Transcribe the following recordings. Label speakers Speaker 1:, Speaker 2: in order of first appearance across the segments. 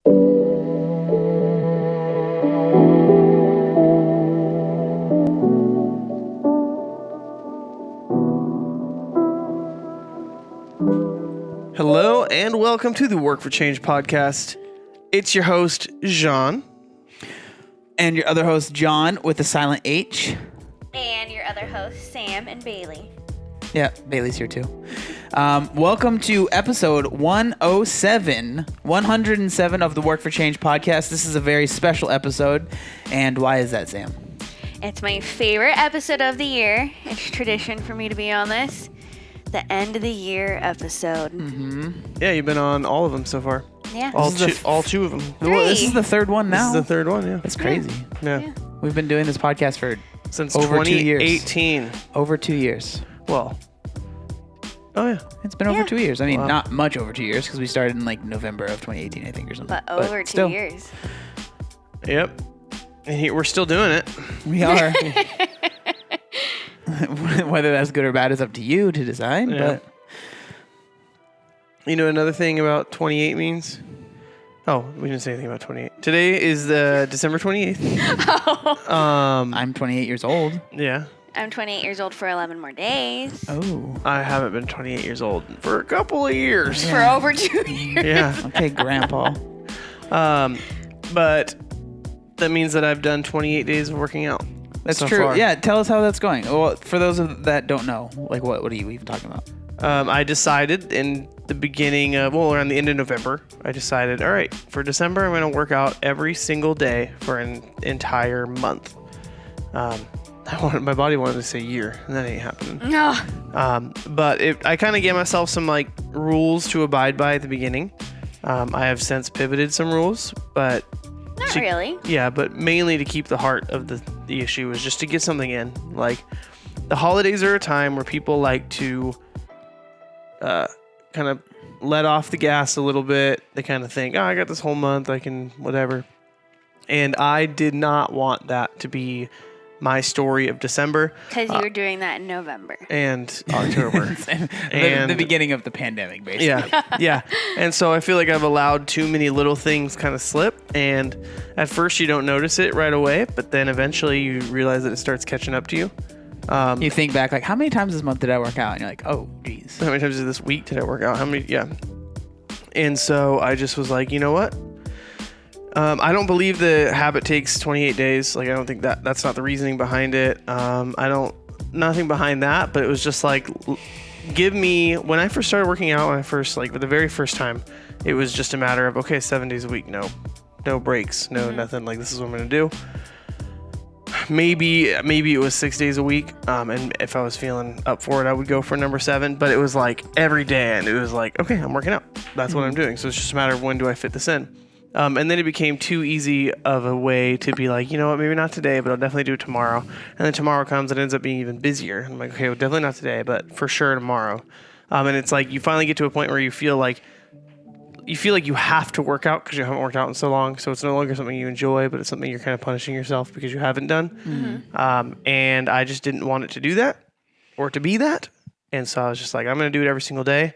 Speaker 1: Hello and welcome to the Work for Change podcast. It's your host, Jean.
Speaker 2: And your other host, John, with a silent H.
Speaker 3: And your other hosts, Sam and Bailey.
Speaker 2: Yeah, Bailey's here too. Welcome to episode 107 of the Work for Change podcast. This is a very special episode. And why is that, Sam?
Speaker 3: It's my favorite episode of the year. It's tradition for me to be on this. The end of the year episode.
Speaker 2: Mm-hmm.
Speaker 1: Yeah, you've been on all of them so far.
Speaker 3: Yeah.
Speaker 1: All two of them.
Speaker 2: Well, this is the third one now.
Speaker 1: This is the third one, yeah.
Speaker 2: That's crazy.
Speaker 1: Yeah.
Speaker 2: We've been doing this podcast for
Speaker 1: Since
Speaker 2: over
Speaker 1: 2018.
Speaker 2: Over 2 years.
Speaker 1: Well, oh yeah.
Speaker 2: It's been over 2 years. I mean,
Speaker 1: Wow.
Speaker 2: not much over 2 years because we started in like November of 2018, I think, or something.
Speaker 3: But over
Speaker 2: still,
Speaker 3: 2 years.
Speaker 1: Yep. And we're still doing it.
Speaker 2: We are. Whether that's good or bad is up to you to decide.
Speaker 1: Yeah.
Speaker 2: But
Speaker 1: You know another thing about 28 means? Oh, we didn't say anything about 28. Today is the December 28th.
Speaker 2: I'm 28 years old.
Speaker 1: Yeah.
Speaker 3: I'm 28 years old for 11 more days.
Speaker 2: Oh.
Speaker 1: I haven't been 28 years old for a couple of years.
Speaker 3: For over 2 years.
Speaker 1: Yeah.
Speaker 2: Okay, Grandpa.
Speaker 1: But that means that I've done 28 days of working out.
Speaker 2: That's
Speaker 1: so
Speaker 2: true.
Speaker 1: far.
Speaker 2: Yeah, tell us how that's going. Well, for those that don't know, like what are you even talking about?
Speaker 1: I decided in the beginning of, around the end of November, I decided, all right, for December, I'm going to work out every single day for an entire month. My body wanted to say year, and that ain't happening.
Speaker 3: No.
Speaker 1: But I kind of gave myself some like rules to abide by at the beginning. I have since pivoted some rules, but
Speaker 3: Not really.
Speaker 1: yeah, but mainly to keep the heart of the issue is just to get something in. Like the holidays are a time where people like to kind of let off the gas a little bit. They kind of think, oh, I got this whole month, I can whatever. And I did not want that to be my story of December.
Speaker 3: Because you were doing that in November.
Speaker 1: And October.
Speaker 2: And the beginning of the pandemic, basically.
Speaker 1: Yeah. And so I feel like I've allowed too many little things kind of slip. And at first you don't notice it right away, but then eventually you realize that it starts catching up to you.
Speaker 2: You think back, like, how many times this month did I work out? And you're like, oh, geez.
Speaker 1: How many times this week did I work out? How many? Yeah. And so I just was like, you know what? I don't believe the habit takes 28 days. Like, I don't think that's not the reasoning behind it. Nothing behind that, but it was just like, when I first started working out, for the very first time, it was just a matter of, okay, 7 days a week. No breaks, nothing. Like, this is what I'm going to do. Maybe it was 6 days a week. And if I was feeling up for it, I would go for number 7, but it was like every day. And it was like, okay, I'm working out. That's what I'm doing. So it's just a matter of when do I fit this in? And then it became too easy of a way to be like, you know what, maybe not today, but I'll definitely do it tomorrow. And then tomorrow comes and it ends up being even busier. And I'm like, okay, well, definitely not today, but for sure tomorrow. And it's like you finally get to a point where you feel like you have to work out because you haven't worked out in so long. So it's no longer something you enjoy, but it's something you're kind of punishing yourself because you haven't done. Mm-hmm. And I just didn't want it to do that or to be that. And so I was just like, I'm going to do it every single day.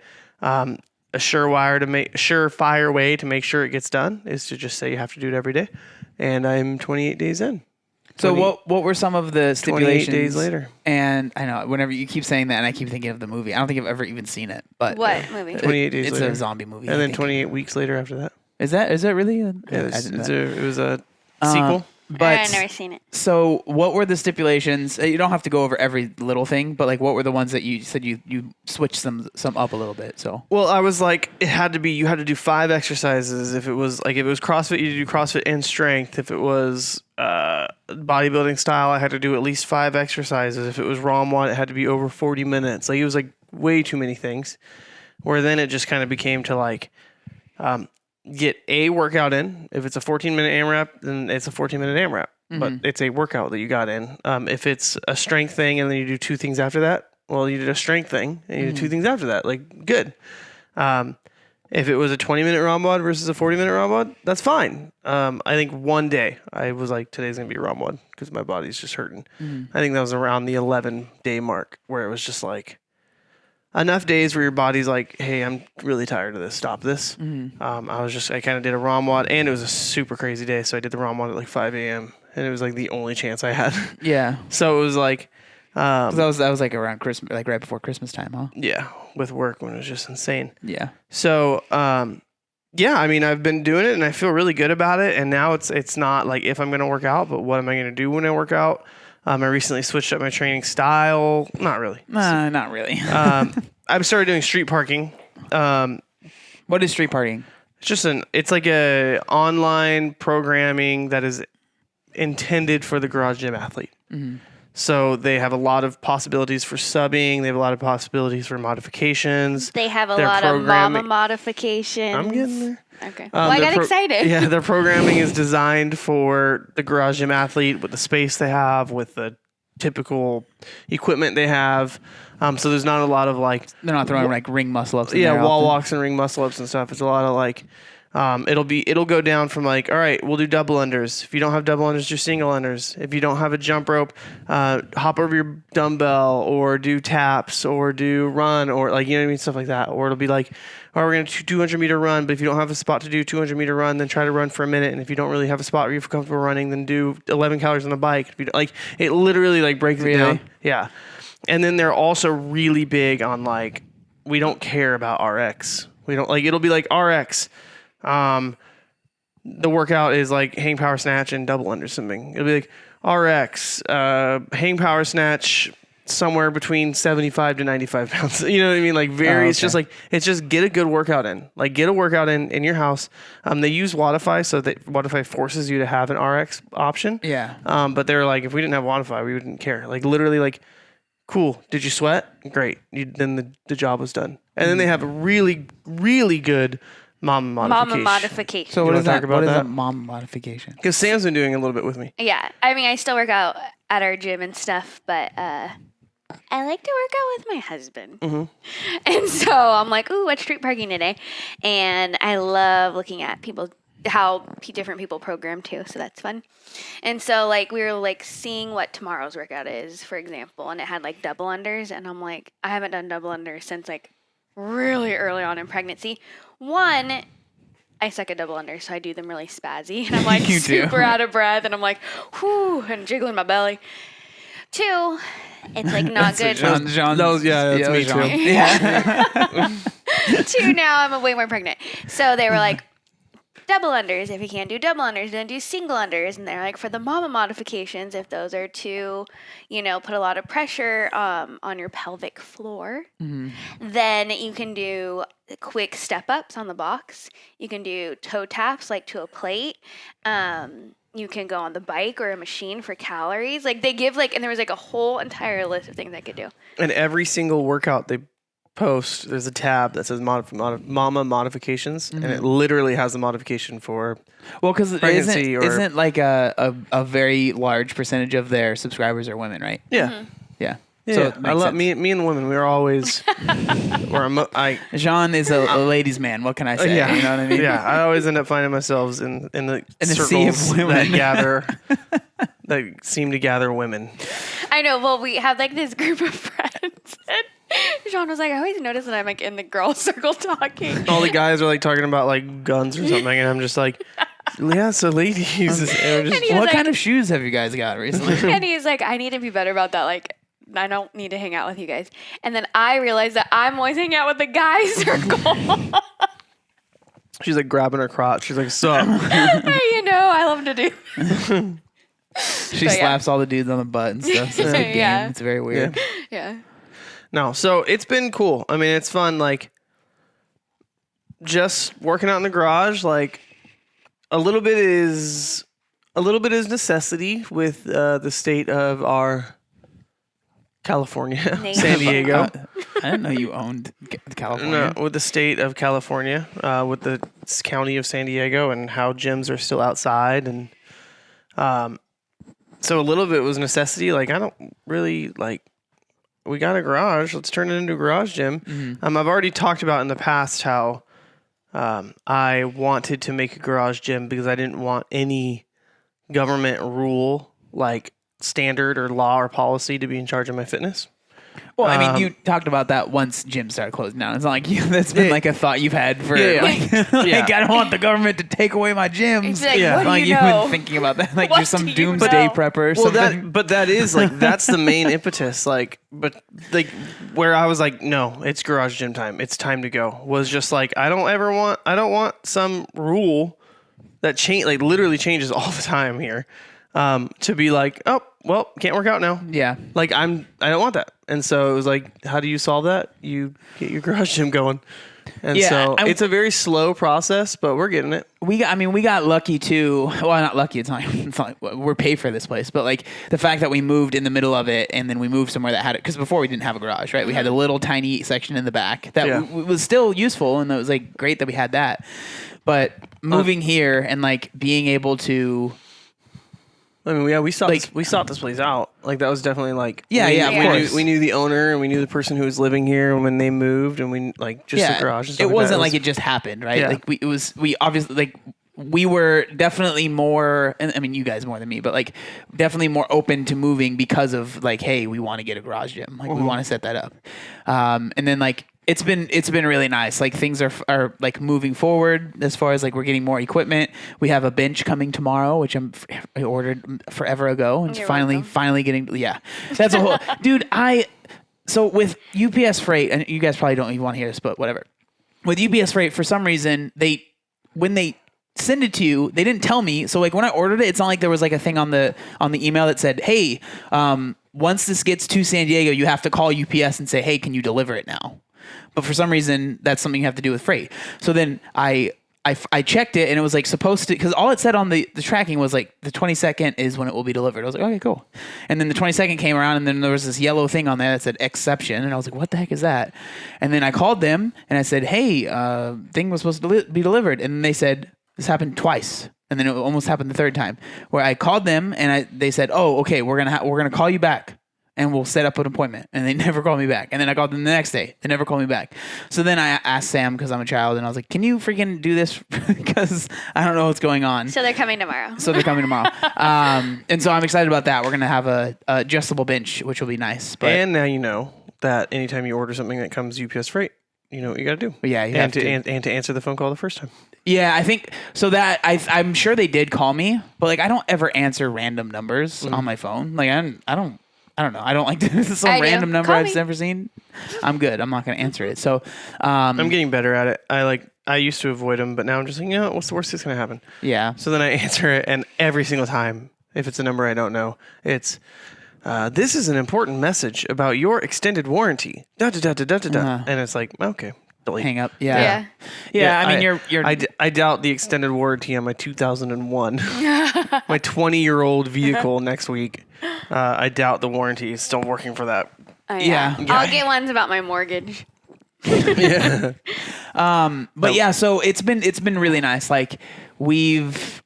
Speaker 1: A surefire way to make sure it gets done is to just say you have to do it every day. And I'm 28 days in.
Speaker 2: So what were some of the stipulations?
Speaker 1: 28 days later.
Speaker 2: And I know, whenever you keep saying that, and I keep thinking of the movie. I don't think I've ever even seen it. But
Speaker 3: What movie?
Speaker 1: 28 days later.
Speaker 2: It's a zombie movie.
Speaker 1: And then 28 weeks later after that.
Speaker 2: Is that really?
Speaker 1: It was a sequel.
Speaker 2: But
Speaker 3: I've never seen it.
Speaker 2: So what were the stipulations? You don't have to go over every little thing, but like what were the ones that you said you switched some up a little bit? So
Speaker 1: well, I was like, you had to do 5 exercises. If it was CrossFit, you had to do CrossFit and strength. If it was bodybuilding style, I had to do at least 5 exercises. If it was ROM1, it had to be over 40 minutes. Like it was like way too many things. Where then it just kind of became to like get a workout in. If it's a 14-minute AMRAP, then it's a 14-minute AMRAP. Mm-hmm. But it's a workout that you got in. If it's a strength thing and then you do 2 things after that, well, you did a strength thing and you did 2 things after that. Like, good. If it was a 20-minute ROM1 versus a 40-minute ROM1, that's fine. I think one day I was like, today's going to be ROM1 because my body's just hurting. Mm-hmm. I think that was around the 11-day mark where it was just like, enough days where your body's like, hey, I'm really tired of this. Stop this. I kind of did a ROM WOD, and it was a super crazy day. So I did the ROM WOD at like 5 a.m. and it was like the only chance I had.
Speaker 2: Yeah.
Speaker 1: So it was like,
Speaker 2: 'Cause that was like around Christmas, like right before Christmas time, huh?
Speaker 1: yeah, with work when it was just insane.
Speaker 2: Yeah.
Speaker 1: So, yeah, I mean, I've been doing it and I feel really good about it. And now it's not like if I'm going to work out, but what am I going to do when I work out? I recently switched up my training style. Not really.
Speaker 2: Not really.
Speaker 1: I've started doing street parking.
Speaker 2: What is street parking?
Speaker 1: It's like a online programming that is intended for the garage gym athlete. So they have a lot of possibilities for subbing. They have a lot of possibilities for modifications.
Speaker 3: They have a
Speaker 1: Their
Speaker 3: lot of
Speaker 1: programming-
Speaker 3: mama modifications.
Speaker 1: I'm getting there.
Speaker 3: Okay. Well, I
Speaker 1: their
Speaker 3: got excited.
Speaker 1: Yeah, their programming is designed for the garage gym athlete with the space they have, with the typical equipment they have. So there's not a lot of like,
Speaker 2: They're not throwing like ring muscle ups.
Speaker 1: yeah, wall walks and ring muscle ups and stuff. It's a lot of like, it'll go down from like, all right, we'll do double unders. If you don't have double unders, do single unders. If you don't have a jump rope, hop over your dumbbell or do taps or do run or like, you know what I mean? Stuff like that. Or it'll be like, all right, we're going to 200 meter run, but if you don't have a spot to do 200 meter run, then try to run for a minute. And if you don't really have a spot where you feel comfortable running, then do 11 calories on the bike. If you like, it literally like breaks it down. Yeah. And then they're also really big on like, we don't care about RX. We don't like, it'll be like RX. The workout is like hang power snatch and double under something. It'll be like RX, hang power snatch somewhere between 75 to 95 pounds. You know what I mean? Like it's just like, it's just get a good workout in. Like get a workout in your house. They use Wodify, so that Wodify forces you to have an RX option.
Speaker 2: Yeah.
Speaker 1: But they're like, if we didn't have Wodify, we wouldn't care. Like literally like, cool. Did you sweat? Great. Then the job was done. And then they have a really, really good mama modification.
Speaker 3: Mama modification.
Speaker 2: So what
Speaker 1: wanna
Speaker 2: is that?
Speaker 1: talk about
Speaker 2: What is
Speaker 1: that?
Speaker 2: a mom modification?
Speaker 1: Because Sam's been doing a little bit with me.
Speaker 3: Yeah. I mean, I still work out at our gym and stuff, but I like to work out with my husband. And so I'm like, ooh, what's street parking today? And I love looking at how different people program too. So that's fun. And so like we were like seeing what tomorrow's workout is, for example, and it had like double unders. And I'm like, I haven't done double unders since like really early on in pregnancy. One, I suck at double unders, so I do them really spazzy. And I'm like super out of breath. And I'm like, whew, and jiggling my belly. Two, it's like not good.
Speaker 2: John,
Speaker 1: That's me
Speaker 2: John.
Speaker 1: too.
Speaker 2: Yeah.
Speaker 3: Two, now I'm way more pregnant. So they were like, double unders. If you can't do double unders, then do single unders. And they're like, for the mama modifications, if those are to, put a lot of pressure on your pelvic floor, then you can do quick step ups on the box. You can do toe taps like to a plate. You can go on the bike or a machine for calories. Like they give and there was like a whole entire list of things I could do.
Speaker 1: And every single workout they post, there's a tab that says mama modifications, and it literally has the modification for
Speaker 2: Well, because
Speaker 1: pregnancy
Speaker 2: isn't like a very large percentage of their subscribers are women, right?
Speaker 1: yeah.
Speaker 2: Yeah.
Speaker 1: Yeah,
Speaker 2: So
Speaker 1: yeah.
Speaker 2: it
Speaker 1: I
Speaker 2: makes
Speaker 1: love
Speaker 2: sense.
Speaker 1: me and the women. We are always,
Speaker 2: Jean is a ladies' man. What can I say?
Speaker 1: yeah,
Speaker 2: You know what I mean?
Speaker 1: Yeah, I always end up finding myself in the
Speaker 2: sea of
Speaker 1: circles
Speaker 2: women.
Speaker 1: that seem to gather women.
Speaker 3: I know. Well, we have like this group of friends. And Jean was like, I always notice that I'm like in the girl circle talking.
Speaker 1: All the guys are like talking about like guns or something, and I'm just like, yeah, so ladies. And
Speaker 3: And he was
Speaker 2: What
Speaker 3: like-
Speaker 2: kind of shoes have you guys got recently?
Speaker 3: And he's like, I need to be better about that. Like, I don't need to hang out with you guys. And then I realized that I'm always hanging out with the guy circle.
Speaker 1: she's like grabbing her crotch. She's like, sup?
Speaker 3: I love to do.
Speaker 2: She
Speaker 3: But yeah.
Speaker 2: slaps all the dudes on the butt and stuff. So it's a good game.
Speaker 3: Yeah.
Speaker 2: It's very weird.
Speaker 3: Yeah.
Speaker 1: No, so it's been cool. I mean, it's fun. Like, just working out in the garage. Like, a little bit is necessity with the state of our California,
Speaker 3: Nation.
Speaker 1: San Diego.
Speaker 2: I didn't know you owned California.
Speaker 1: No, with the state of California, with the county of San Diego, and how gyms are still outside, and so a little bit was necessity. Like, I don't really like. We got a garage. Let's turn it into a garage gym. I've already talked about in the past how I wanted to make a garage gym because I didn't want any government rule, like standard or law or policy, to be in charge of my fitness.
Speaker 2: Well, I mean, you talked about that once gyms started closing down. It's not like that's been like a thought you've had for like I don't want the government to take away my gyms.
Speaker 3: It's like, what do you
Speaker 2: you've
Speaker 3: know?
Speaker 2: been thinking about that. Like
Speaker 3: What
Speaker 2: you're some
Speaker 3: do you
Speaker 2: doomsday
Speaker 3: know?
Speaker 2: prepper or
Speaker 1: Well,
Speaker 2: something.
Speaker 1: that is like that's the main impetus. Like, but like where I was like, no, it's garage gym time. It's time to go. Was just like I don't want some rule that literally changes all the time here. To be like, oh well, can't work out now.
Speaker 2: Yeah.
Speaker 1: Like I don't want that. And so it was like, how do you solve that? You get your garage gym going. And so it's a very slow process, but we're getting it.
Speaker 2: We got lucky too. Well, not lucky. It's not we're paid for this place, but like the fact that we moved in the middle of it, and then we moved somewhere that had it. Because before we didn't have a garage, right? We had a little tiny section in the back that was still useful, and it was like great that we had that. But moving here and like being able to.
Speaker 1: I mean, we sought this place out. Like that was definitely like
Speaker 2: of course.
Speaker 1: We knew the owner and we knew the person who was living here when they moved, and we like just the garage. And stuff
Speaker 2: it wasn't
Speaker 1: like
Speaker 2: like it just happened, right?
Speaker 1: Yeah.
Speaker 2: Like we obviously like we were definitely more. And I mean, you guys more than me, but like definitely more open to moving because of like, hey, we want to get a garage gym. Like we want to set that up, and then like. It's been really nice. Like things are like moving forward as far as like we're getting more equipment. We have a bench coming tomorrow, which I ordered forever ago, and it's finally getting. Yeah, that's a whole dude. So with UPS freight, and you guys probably don't even want to hear this, but whatever. With UPS freight, for some reason when they send it to you, they didn't tell me. So like when I ordered it, it's not like there was like a thing on the email that said, hey, once this gets to San Diego, you have to call UPS and say, hey, can you deliver it now? But for some reason, that's something you have to do with freight. So then I checked it, and it was like supposed to, because all it said on the tracking was like the 22nd is when it will be delivered. I was like, okay, cool. And then the 22nd came around, and then there was this yellow thing on there that said exception, and I was like, what the heck is that? And then I called them, and I said, hey, thing was supposed to be delivered, and they said this happened twice. And then it almost happened the third time, where I called them, and they said, oh, okay, we're gonna call you back. And we'll set up an appointment. And they never called me back. And then I called them the next day. They never called me back. So then I asked Sam, because I'm a child, and I was like, can you freaking do this? Because I don't know what's going on.
Speaker 3: So they're coming tomorrow.
Speaker 2: And so I'm excited about that. We're going to have a adjustable bench, which will be nice. But
Speaker 1: and now you know that anytime you order something that comes UPS freight, you know what you got to do.
Speaker 2: Yeah, you have to.
Speaker 1: And to answer the phone call the first time.
Speaker 2: Yeah, I think so. That I'm sure they did call me, but like I don't ever answer random numbers on my phone. Like I don't know. I don't like some random number I've never seen. I'm good. I'm not going to answer it. So
Speaker 1: I'm getting better at it. I used to avoid them, but now I'm just like, what's the worst that's going to happen?
Speaker 2: Yeah.
Speaker 1: So then I answer it, and every single time, if it's a number I don't know, it's this is an important message about your extended warranty. Da da da da da da da. And it's like, okay, delete.
Speaker 2: Hang up. Yeah. I mean, you're.
Speaker 1: I doubt the extended warranty on my 2001, my 20-year-old vehicle next week. I doubt the warranty is still working for that.
Speaker 2: Yeah.
Speaker 3: I'll get ones about my mortgage.
Speaker 2: But yeah, so it's been really nice. Like we've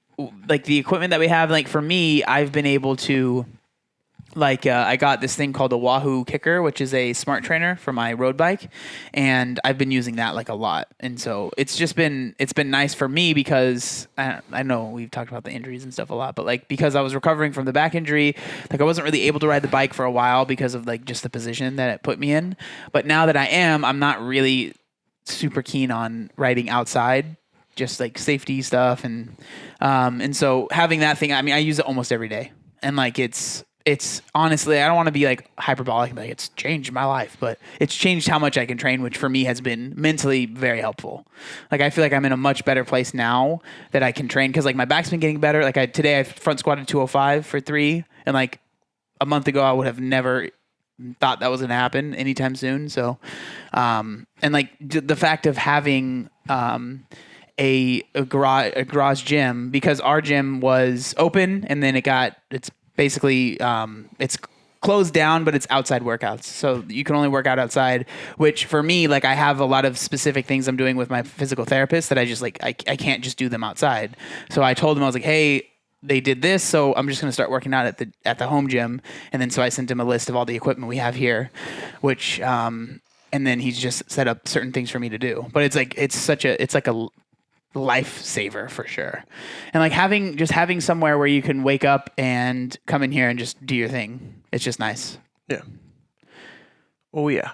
Speaker 2: like the equipment that we have. Like for me, I've been able to. Like I got this thing called a Wahoo Kicker, which is a smart trainer for my road bike, and I've been using that like a lot. And so it's been nice for me because I know we've talked about the injuries and stuff a lot, but like because I was recovering from the back injury, like I wasn't really able to ride the bike for a while because of like just the position that it put me in. But now that I'm not really super keen on riding outside, just like safety stuff, and so having that thing, I mean, I use it almost every day, and like it's honestly, I don't want to be like hyperbolic, like it's changed my life, but it's changed how much I can train, which for me has been mentally very helpful. Like I feel like I'm in a much better place now that I can train because like my back's been getting better. Like today I front squatted 205 for 3, and like a month ago I would have never thought that was going to happen anytime soon. So, and like the fact of having a garage gym, because our gym was open and then it's basically it's closed down, but it's outside workouts. So you can only work out outside, which for me, like I have a lot of specific things I'm doing with my physical therapist that I just like, I can't just do them outside. So I told him, I was like, hey, they did this, so I'm just going to start working out at the home gym. And then so I sent him a list of all the equipment we have here, which and then he's just set up certain things for me to do. But it's like it's like a lifesaver for sure. And like having somewhere where you can wake up and come in here and just do your thing. It's just nice.
Speaker 1: Yeah. Oh yeah.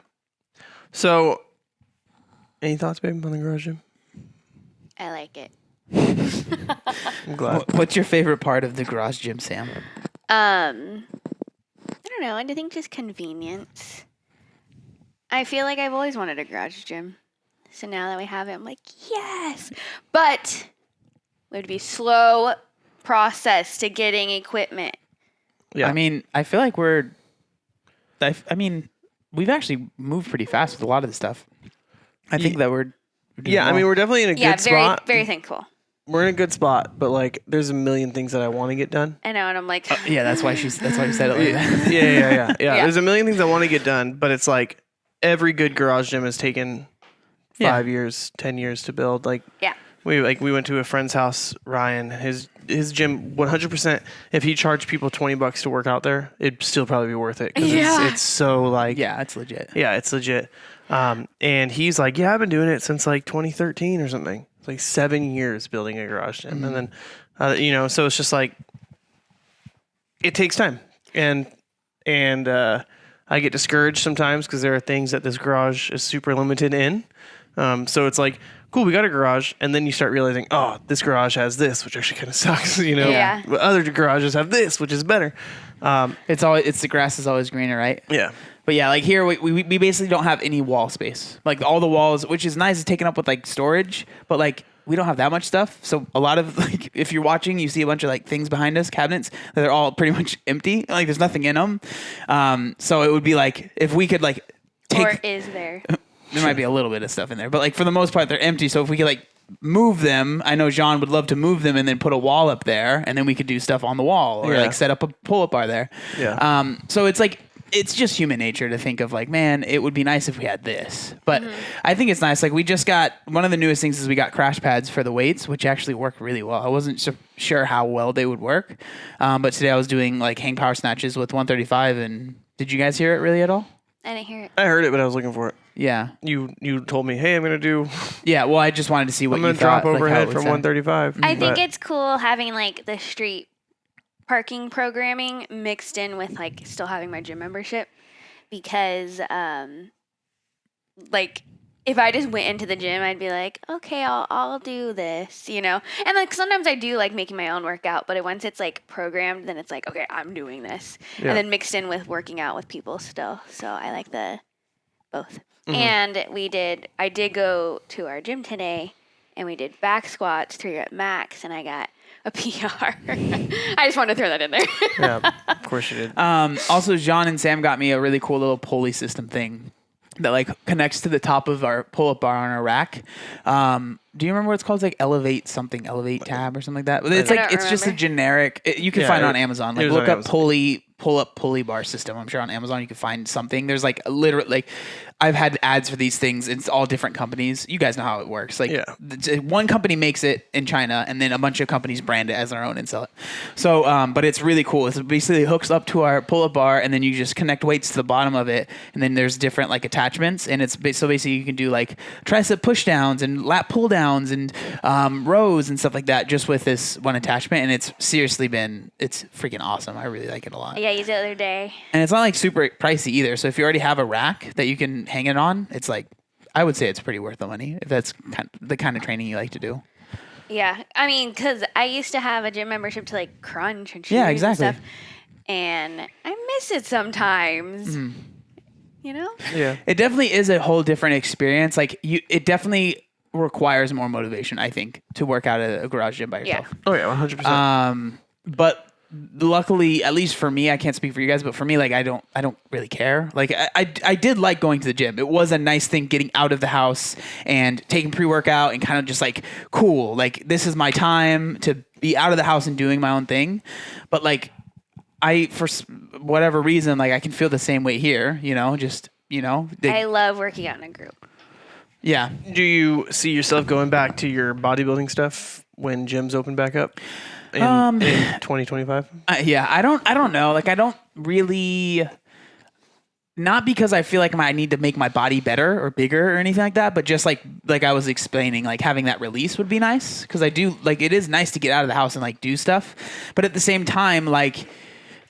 Speaker 1: So, any thoughts, babe, on the garage gym?
Speaker 3: I like it.
Speaker 1: I'm glad.
Speaker 2: What's your favorite part of the garage gym, Sam?
Speaker 3: I don't know. I think just convenience. I feel like I've always wanted a garage gym. So now that we have it, I'm like, yes. But it would be slow process to getting equipment.
Speaker 1: Yeah.
Speaker 2: I mean, I feel like we've actually moved pretty fast with a lot of the stuff. I think that we're doing
Speaker 1: Yeah, I
Speaker 2: well.
Speaker 1: mean, we're definitely in a
Speaker 3: Yeah,
Speaker 1: good
Speaker 3: very,
Speaker 1: spot.
Speaker 3: very thankful.
Speaker 1: We're in a good spot, but like, there's a million things that I want to get done.
Speaker 3: I know, and I'm like,
Speaker 2: Yeah, that's why you said it like that.
Speaker 1: Yeah.
Speaker 3: Yeah.
Speaker 1: There's a million things I want to get done, but it's like every good garage gym has taken 5 years, 10 years to build. Like,
Speaker 3: yeah.
Speaker 1: we went to a friend's house, Ryan. His gym, 100%. If he charged people $20 to work out there, it'd still probably be worth it. 'Cause
Speaker 3: Yeah.
Speaker 1: it's so like,
Speaker 2: Yeah, it's legit.
Speaker 1: yeah, it's legit. And he's like, yeah, I've been doing it since like 2013 or something. It's like 7 years building a garage gym, and then, so it's just like it takes time, and I get discouraged sometimes because there are things that this garage is super limited in. So it's like, cool, we got a garage, and then you start realizing, oh, this garage has this, which actually kind of sucks,
Speaker 3: Yeah.
Speaker 1: But other garages have this, which is better.
Speaker 2: It's the grass is always greener, right?
Speaker 1: Yeah.
Speaker 2: But yeah, like here we basically don't have any wall space. Like all the walls, which is nice, is taken up with like storage, but like we don't have that much stuff. So a lot of like if you're watching, you see a bunch of like things behind us, cabinets that are all pretty much empty. Like there's nothing in them. So it would be like if we could like take.
Speaker 3: Or is there?
Speaker 2: There might be a little bit of stuff in there, but like for the most part, they're empty. So if we could like move them, I know Jean would love to move them and then put a wall up there, and then we could do stuff on the wall or like set up a pull-up bar there.
Speaker 1: Yeah.
Speaker 2: So it's like it's just human nature to think of like, man, it would be nice if we had this. But I think it's nice. Like we just got one of the newest things is we got crash pads for the weights, which actually work really well. I wasn't sure how well they would work, but today I was doing like hang power snatches with 135. And did you guys hear it really at all?
Speaker 3: I didn't hear it.
Speaker 1: I heard it, but I was looking for it.
Speaker 2: Yeah.
Speaker 1: You told me, hey, I'm gonna do.
Speaker 2: Yeah. Well, I just wanted to see what
Speaker 1: I'm
Speaker 2: you
Speaker 1: gonna
Speaker 2: thought.
Speaker 1: drop
Speaker 2: like, how it
Speaker 1: overhead
Speaker 2: would
Speaker 1: from
Speaker 2: sound.
Speaker 1: 135.
Speaker 3: I think
Speaker 1: but-
Speaker 3: it's cool having like the street parking programming mixed in with like still having my gym membership because like if I just went into the gym, I'd be like, okay, I'll do this, And like sometimes I do like making my own workout, but once it's like programmed, then it's like, okay, I'm doing this,
Speaker 1: Yeah.
Speaker 3: and then mixed in with working out with people still. So I like the both. And I did go to our gym today, and we did back squats 3 at max, and I got a PR. I just wanted to throw that in there.
Speaker 1: Yeah, of course you did.
Speaker 2: Also, Jean and Sam got me a really cool little pulley system thing that like connects to the top of our pull-up bar on our rack. Do you remember what it's called? It's like Elevate tab or something like that. But it's
Speaker 3: I
Speaker 2: like
Speaker 3: don't
Speaker 2: it's just a
Speaker 3: remember.
Speaker 2: generic. You can
Speaker 1: Yeah,
Speaker 2: find it on
Speaker 1: it-
Speaker 2: Amazon.
Speaker 1: it
Speaker 2: Like
Speaker 1: was
Speaker 2: look
Speaker 1: on
Speaker 2: up
Speaker 1: Amazon.
Speaker 2: pull-up pulley bar system. I'm sure on Amazon you can find something. There's like literally like I've had ads for these things. It's all different companies. You guys know how it works. Like
Speaker 1: Yeah.
Speaker 2: one company makes it in China, and then a bunch of companies brand it as their own and sell it. So, but it's really cool. It's basically hooks up to our pull-up bar, and then you just connect weights to the bottom of it, and then there's different like attachments, and so basically you can do like tricep push downs and lat pull downs and rows and stuff like that just with this one attachment, and it's freaking awesome. I really like it a lot.
Speaker 3: Yeah, I used it the other day.
Speaker 2: And it's not like super pricey either. So if you already have a rack that you can hang it on, it's like I would say it's pretty worth the money if that's the kind of training you like to do.
Speaker 3: Yeah, I mean, because I used to have a gym membership to like crunch and
Speaker 2: Yeah,
Speaker 3: cheers
Speaker 2: exactly.
Speaker 3: and stuff, and I miss it sometimes.
Speaker 1: Yeah.
Speaker 2: It definitely is a whole different experience. Like it definitely requires more motivation, I think, to work out at a garage gym by yourself.
Speaker 1: Oh yeah, 100%.
Speaker 2: But luckily, at least for me, I can't speak for you guys, but for me, like I don't really care. Like I did like going to the gym. It was a nice thing getting out of the house and taking pre-workout and kind of just like cool. Like this is my time to be out of the house and doing my own thing. But like for whatever reason, like I can feel the same way here.
Speaker 3: I love working out in a group.
Speaker 2: Yeah.
Speaker 1: Do you see yourself going back to your bodybuilding stuff when gyms open back up in 2025?
Speaker 2: Yeah, I don't know. Like I don't really, not because I feel like I need to make my body better or bigger or anything like that, but just like I was explaining, like having that release would be nice because I do like it is nice to get out of the house and like do stuff, but at the same time, like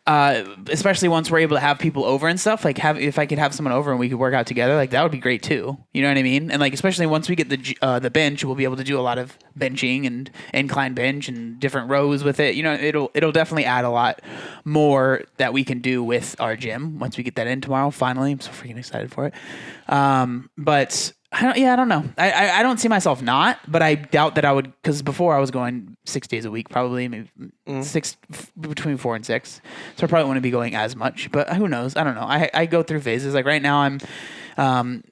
Speaker 2: especially once we're able to have people over and stuff, like if I could have someone over and we could work out together, like that would be great too. You know what I mean? And like, especially once we get the bench, we'll be able to do a lot of benching and incline bench and different rows with it. You know, it'll definitely add a lot more that we can do with our gym once we get that in tomorrow. Finally, I'm so freaking excited for it. But I don't know. I don't see myself not, but I doubt that I would, because before I was going 6 days a week, probably maybe between 4 and 6. So I probably wouldn't be going as much, but who knows? I don't know. I go through phases. Like right now I'm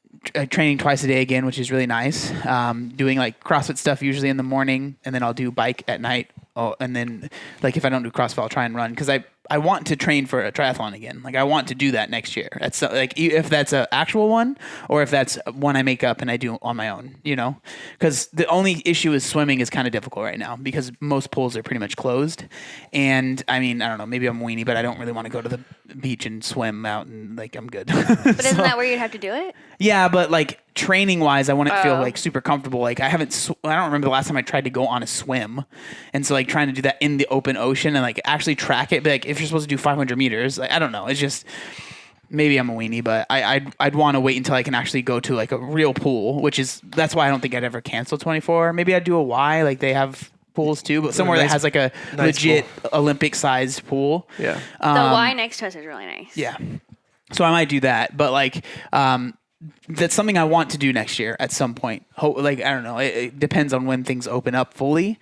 Speaker 2: training twice a day again, which is really nice. Doing like CrossFit stuff usually in the morning, and then I'll do bike at night. And then like if I don't do CrossFit, I'll try and run, because I want to train for a triathlon again. Like I want to do that next year. That's like, if that's an actual one or if that's one I make up and I do on my own, you know, because the only issue is swimming is kind of difficult right now because most pools are pretty much closed. And I mean, I don't know, maybe I'm weenie, but I don't really want to go to the beach and swim out and like, I'm good.
Speaker 3: But isn't that where you'd have to do it?
Speaker 2: Yeah. But like training wise, I wouldn't feel like super comfortable. Like I don't remember the last time I tried to go on a swim. And so like trying to do that in the open ocean and like actually track it, but like if you're supposed to do 500 meters, like, I don't know. It's just, maybe I'm a weenie, but I'd want to wait until I can actually go to like a real pool, that's why I don't think I'd ever cancel 24. Maybe I'd do a Y, like they have pools too, but somewhere that has like a legit Olympic sized pool.
Speaker 1: Yeah.
Speaker 3: The Y next to us is really nice.
Speaker 2: Yeah. So I might do that, but like, that's something I want to do next year at some point. Like, I don't know. It depends on when things open up fully.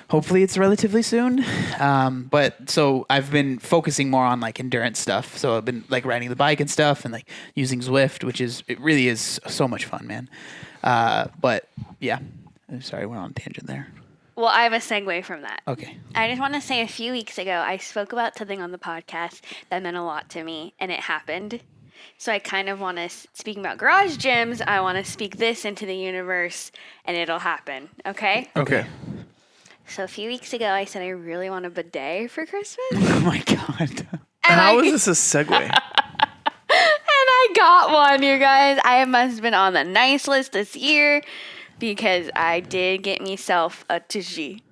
Speaker 2: Hopefully it's relatively soon. But so I've been focusing more on like endurance stuff. So I've been like riding the bike and stuff and like using Zwift, it really is so much fun, man. But yeah, I'm sorry, I went on a tangent there.
Speaker 3: Well, I have a segue from that.
Speaker 2: Okay.
Speaker 3: I just want to say a few weeks ago, I spoke about something on the podcast that meant a lot to me, and it happened. So I kind of want to, speaking about garage gyms, I want to speak this into the universe, and it'll happen. Okay?
Speaker 1: Okay.
Speaker 3: So a few weeks ago, I said I really want a bidet for Christmas.
Speaker 2: Oh my God.
Speaker 1: How is this a segue?
Speaker 3: And I got one, you guys. I must have been on the nice list this year because I did get myself a Tushy.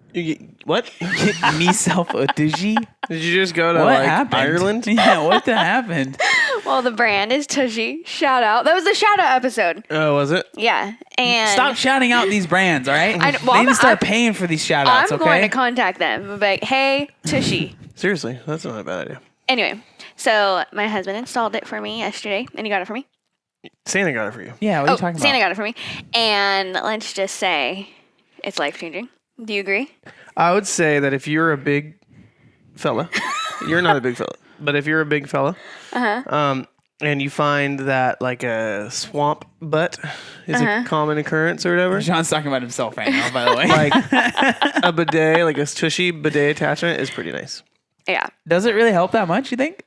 Speaker 1: What?
Speaker 2: Get myself a Digi?
Speaker 1: Did you just go to
Speaker 2: What
Speaker 1: like
Speaker 2: happened?
Speaker 1: Ireland?
Speaker 2: Yeah, what happened?
Speaker 3: Well, the brand is Tushy. Shout out. That was the shout out episode.
Speaker 1: Oh, was it?
Speaker 3: Yeah. And
Speaker 2: Stop shouting out these brands, all right?
Speaker 3: I- well,
Speaker 2: they need to
Speaker 3: I'm-
Speaker 2: start paying for these shout outs,
Speaker 3: I'm
Speaker 2: okay?
Speaker 3: going to contact them. I'm like, hey, Tushy.
Speaker 1: Seriously, that's not a bad idea.
Speaker 3: Anyway, so my husband installed it for me yesterday, and he got it for me.
Speaker 1: Santa got it for you.
Speaker 2: Yeah, what are you talking
Speaker 3: Santa
Speaker 2: about?
Speaker 3: got it for me. And let's just say it's life changing. Do you agree?
Speaker 1: I would say that if you're a big fella, you're not a big fella, but if you're a big fella, and you find that like a swamp butt is a common occurrence or whatever,
Speaker 2: John's talking about himself right now, by the way.
Speaker 1: like a bidet, like a tushy bidet attachment is pretty nice.
Speaker 3: Yeah.
Speaker 2: Does it really help that much, you think?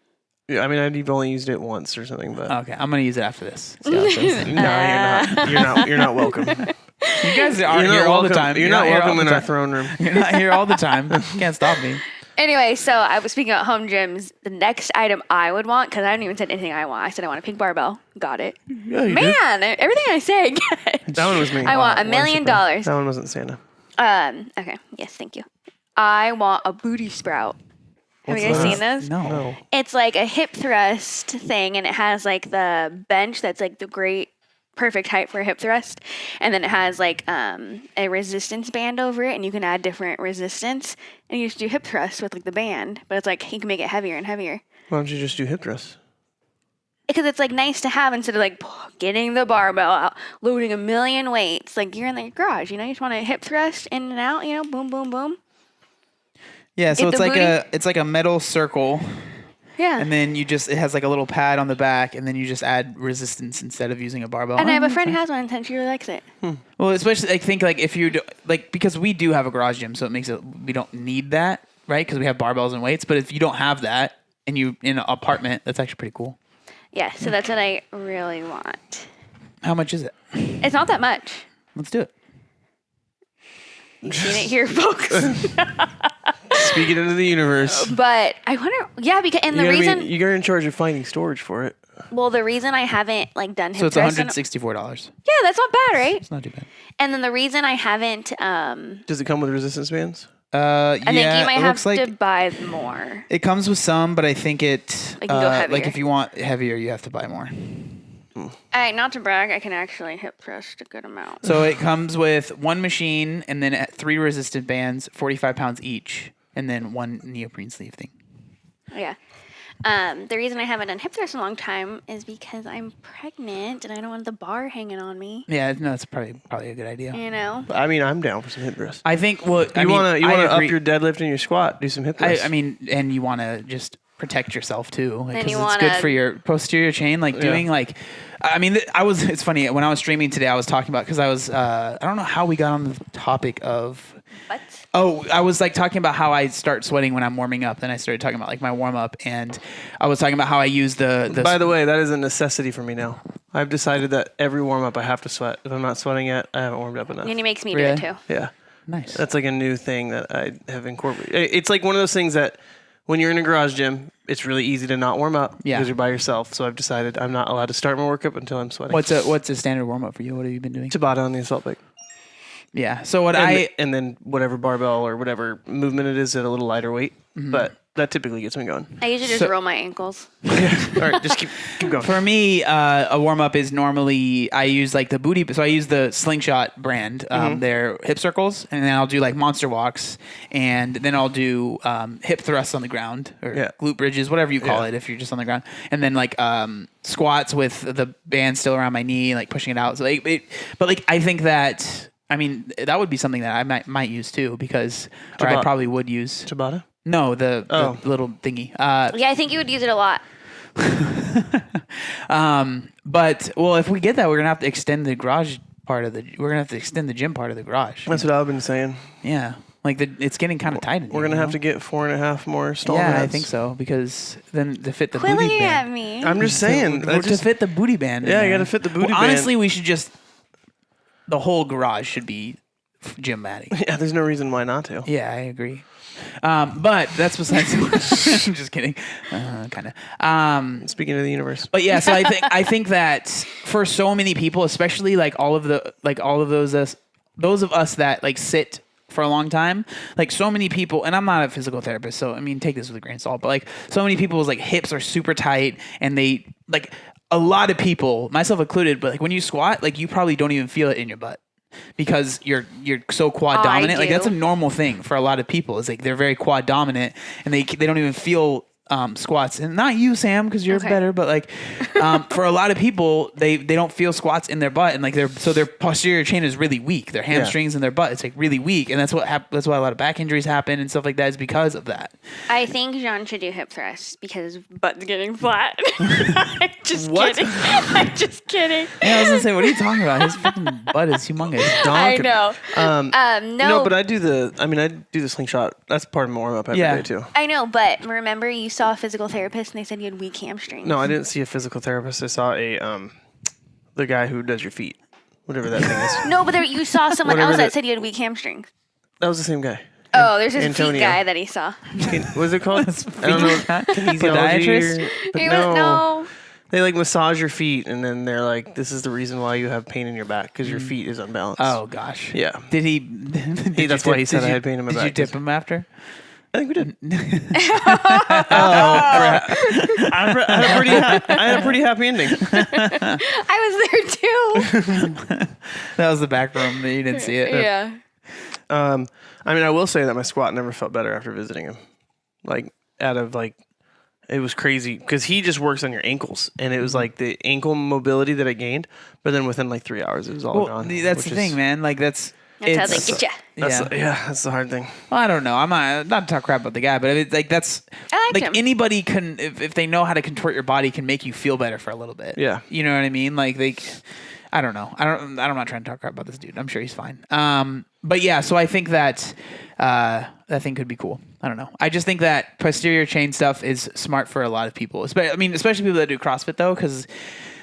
Speaker 1: Yeah, I mean, I've only used it once or something, but
Speaker 2: Okay, I'm going to use it after this. See how it goes.
Speaker 1: no, you're not. You're not welcome.
Speaker 2: You guys are
Speaker 1: You're
Speaker 2: here
Speaker 1: not
Speaker 2: all the
Speaker 1: welcome.
Speaker 2: time.
Speaker 1: You're not
Speaker 2: here all
Speaker 1: welcome
Speaker 2: the
Speaker 1: in our
Speaker 2: time.
Speaker 1: throne room.
Speaker 2: You're not here all the time. You can't stop me.
Speaker 3: Anyway, so I was speaking about home gyms. The next item I would want, because I haven't even said anything I want. I said I want a pink barbell. Got it.
Speaker 1: Yeah, you did.
Speaker 3: Man, everything I say, I get.
Speaker 1: That one was me.
Speaker 3: I want $1 million.
Speaker 1: That one wasn't Santa.
Speaker 3: Okay. Yes, thank you. I want a booty sprout. Have you guys
Speaker 1: that?
Speaker 3: seen those?
Speaker 2: No.
Speaker 3: It's like a hip thrust thing, and it has like the bench that's like the perfect height for a hip thrust, and then it has like a resistance band over it, and you can add different resistance, and you just do hip thrust with like the band, but it's like you can make it heavier and heavier
Speaker 1: Why don't you just do hip thrust?
Speaker 3: because it's like nice to have instead of like getting the barbell out, loading 1 million weights. Like you're in the garage, you just want to hip thrust in and out, boom, boom, boom.
Speaker 2: Yeah, so
Speaker 3: Get the
Speaker 2: it's like a metal circle,
Speaker 3: Yeah.
Speaker 2: and then it has like a little pad on the back, and then you just add resistance instead of using a barbell.
Speaker 3: And I have a friend who has one, and she really likes it.
Speaker 2: Well, especially I think like if you because we do have a garage gym, so it makes it we don't need that, right? Because we have barbells and weights. But if you don't have that and you in an apartment, that's actually pretty cool.
Speaker 3: Yeah, so that's what I really want.
Speaker 2: How much is it?
Speaker 3: It's not that much.
Speaker 2: Let's do it.
Speaker 3: You've seen it here, folks.
Speaker 1: Speak it into the universe.
Speaker 3: But I wonder, because and the reason,
Speaker 1: you're in charge of finding storage for it.
Speaker 3: the reason I haven't like done hip
Speaker 2: So it's
Speaker 3: thrust in-
Speaker 2: $164.
Speaker 3: Yeah, that's not bad, right?
Speaker 2: It's not too bad.
Speaker 3: And then the reason I haven't,
Speaker 1: Does it come with resistance bands?
Speaker 3: I think you might
Speaker 2: it
Speaker 3: have
Speaker 2: looks
Speaker 3: to buy more.
Speaker 2: it comes with some, but I think it
Speaker 3: It can go heavier.
Speaker 2: like if you want heavier, you have to buy more.
Speaker 3: Not to brag, I can actually hip thrust a good amount.
Speaker 2: So it comes with one machine and then 3 resistant bands, 45 pounds each, and then one neoprene sleeve thing.
Speaker 3: Yeah. The reason I haven't done hip thrust in a long time is because I'm pregnant and I don't want the bar hanging on me.
Speaker 2: Yeah, no, that's probably a good idea.
Speaker 3: You know?
Speaker 1: I mean, I'm down for some hip thrusts.
Speaker 2: I think you
Speaker 1: You want to up your deadlift and your squat, do some hip thrusts.
Speaker 2: I mean, and you want to just protect yourself too,
Speaker 3: And
Speaker 2: because
Speaker 3: you
Speaker 2: it's good
Speaker 3: wanna-
Speaker 2: for your posterior chain. Like doing like, I mean, it's funny when I was streaming today. I was talking about because I was I don't know how we got on the topic of.
Speaker 3: What?
Speaker 2: Oh, I was like talking about how I start sweating when I'm warming up. Then I started talking about like my warm up, and I was talking about how I use the.
Speaker 1: By the way, that is a necessity for me now. I've decided that every warm up I have to sweat. If I'm not sweating yet, I haven't warmed up enough.
Speaker 3: And he makes me
Speaker 2: Really?
Speaker 3: do it too.
Speaker 1: Yeah.
Speaker 2: Nice.
Speaker 1: That's like a new thing that I have incorporated. It's like one of those things that when you're in a garage gym, it's really easy to not warm up because you're by yourself. So I've decided I'm not allowed to start my workup until I'm sweating.
Speaker 2: What's a standard warm up for you? What have you been doing?
Speaker 1: Tabata on the assault bike.
Speaker 2: Yeah. So what
Speaker 1: And then whatever barbell or whatever movement it is at a little lighter weight. But that typically gets me going.
Speaker 3: I usually just roll my ankles.
Speaker 1: All right, just keep going.
Speaker 2: For me, a warm up is normally I use like the booty. So I use the Slingshot brand. They're hip circles, and then I'll do like monster walks, and then I'll do hip thrusts on the ground or glute bridges, whatever you call it, if you're just on the ground, and then like squats with the band still around my knee, like pushing it out. So but like I think that. I mean, that would be something that I might use too, because or I probably would use.
Speaker 1: Tabata?
Speaker 2: No, the little thingy.
Speaker 3: Yeah, I think you would use it a lot.
Speaker 2: But well, if we get that, we're gonna have to extend the garage part of the. We're gonna have to extend the gym part of the garage.
Speaker 1: That's what I've been saying.
Speaker 2: Yeah, like it's getting kind of tight.
Speaker 1: We're gonna have to get 4.5 more stall
Speaker 2: Yeah,
Speaker 1: mats.
Speaker 2: I think so, because then to fit the
Speaker 3: Quit
Speaker 2: booty
Speaker 3: looking at
Speaker 2: band.
Speaker 3: me.
Speaker 1: I'm just saying.
Speaker 2: To fit the booty band.
Speaker 1: Yeah, you gotta fit the booty band.
Speaker 2: Honestly, we should just. The whole garage should be gym matting.
Speaker 1: Yeah, there's no reason why not to.
Speaker 2: Yeah, I agree. But that's besides. I'm just kidding. Kind of.
Speaker 1: Speaking of the universe.
Speaker 2: But yeah, so I think that for so many people, especially like all of those of us that like sit for a long time, like so many people, and I'm not a physical therapist, so I mean take this with a grain of salt, but like so many people's like hips are super tight, and they like a lot of people, myself included, but like when you squat, like you probably don't even feel it in your butt. Because you're so quad dominant, like that's a normal thing for a lot of people. It's like they're very quad dominant, and they don't even feel squats. And not you, Sam, because you're better. But like for a lot of people, they don't feel squats in their butt, and like their posterior chain is really weak. Their hamstrings and their butt, it's like really weak, and that's that's why a lot of back injuries happen and stuff like that is because of that.
Speaker 3: I think Jean should do hip thrusts because his butt's getting flat. I'm just kidding. I'm just kidding.
Speaker 2: Yeah, I was gonna say, what are you talking about? His freaking butt is humongous.
Speaker 3: I know. No,
Speaker 1: but I do the slingshot. That's part of my warm up every day too.
Speaker 3: I know, but remember you saw a physical therapist and they said you had weak hamstrings.
Speaker 1: No, I didn't see a physical therapist. I saw the guy who does your feet, whatever that thing is.
Speaker 3: No, but you saw someone else that said you had weak hamstrings.
Speaker 1: That was the same guy.
Speaker 3: Oh, there's this
Speaker 1: Antonio.
Speaker 3: feet guy that he saw.
Speaker 1: What is it called? I don't know.
Speaker 2: Podiatrist?
Speaker 3: No.
Speaker 1: They like massage your feet, and then they're like, "This is the reason why you have pain in your back because your feet is unbalanced."
Speaker 2: Oh gosh.
Speaker 1: Yeah.
Speaker 2: Did he?
Speaker 1: That's why he said I had pain in my back.
Speaker 2: Did you tip him after?
Speaker 1: I think we did. I had a pretty happy ending.
Speaker 3: I was there too.
Speaker 2: That was the back room that you didn't see it.
Speaker 3: Yeah.
Speaker 1: I mean, I will say that my squat never felt better after visiting him. Like, it was crazy because he just works on your ankles, and it was like the ankle mobility that I gained. But then within like 3 hours, it was all gone.
Speaker 2: That's the thing, man. Like that's
Speaker 3: how they get you.
Speaker 1: That's the hard thing.
Speaker 2: Well, I don't know. I'm not to talk crap about the guy, but it's like that's
Speaker 3: I liked
Speaker 2: like
Speaker 3: him.
Speaker 2: anybody can if they know how to contort your body can make you feel better for a little bit.
Speaker 1: Yeah.
Speaker 2: You know what I mean? Like I don't know. I'm not trying to talk crap about this dude. I'm sure he's fine. But yeah, so I think that that thing could be cool. I don't know. I just think that posterior chain stuff is smart for a lot of people. Especially people that do CrossFit though, because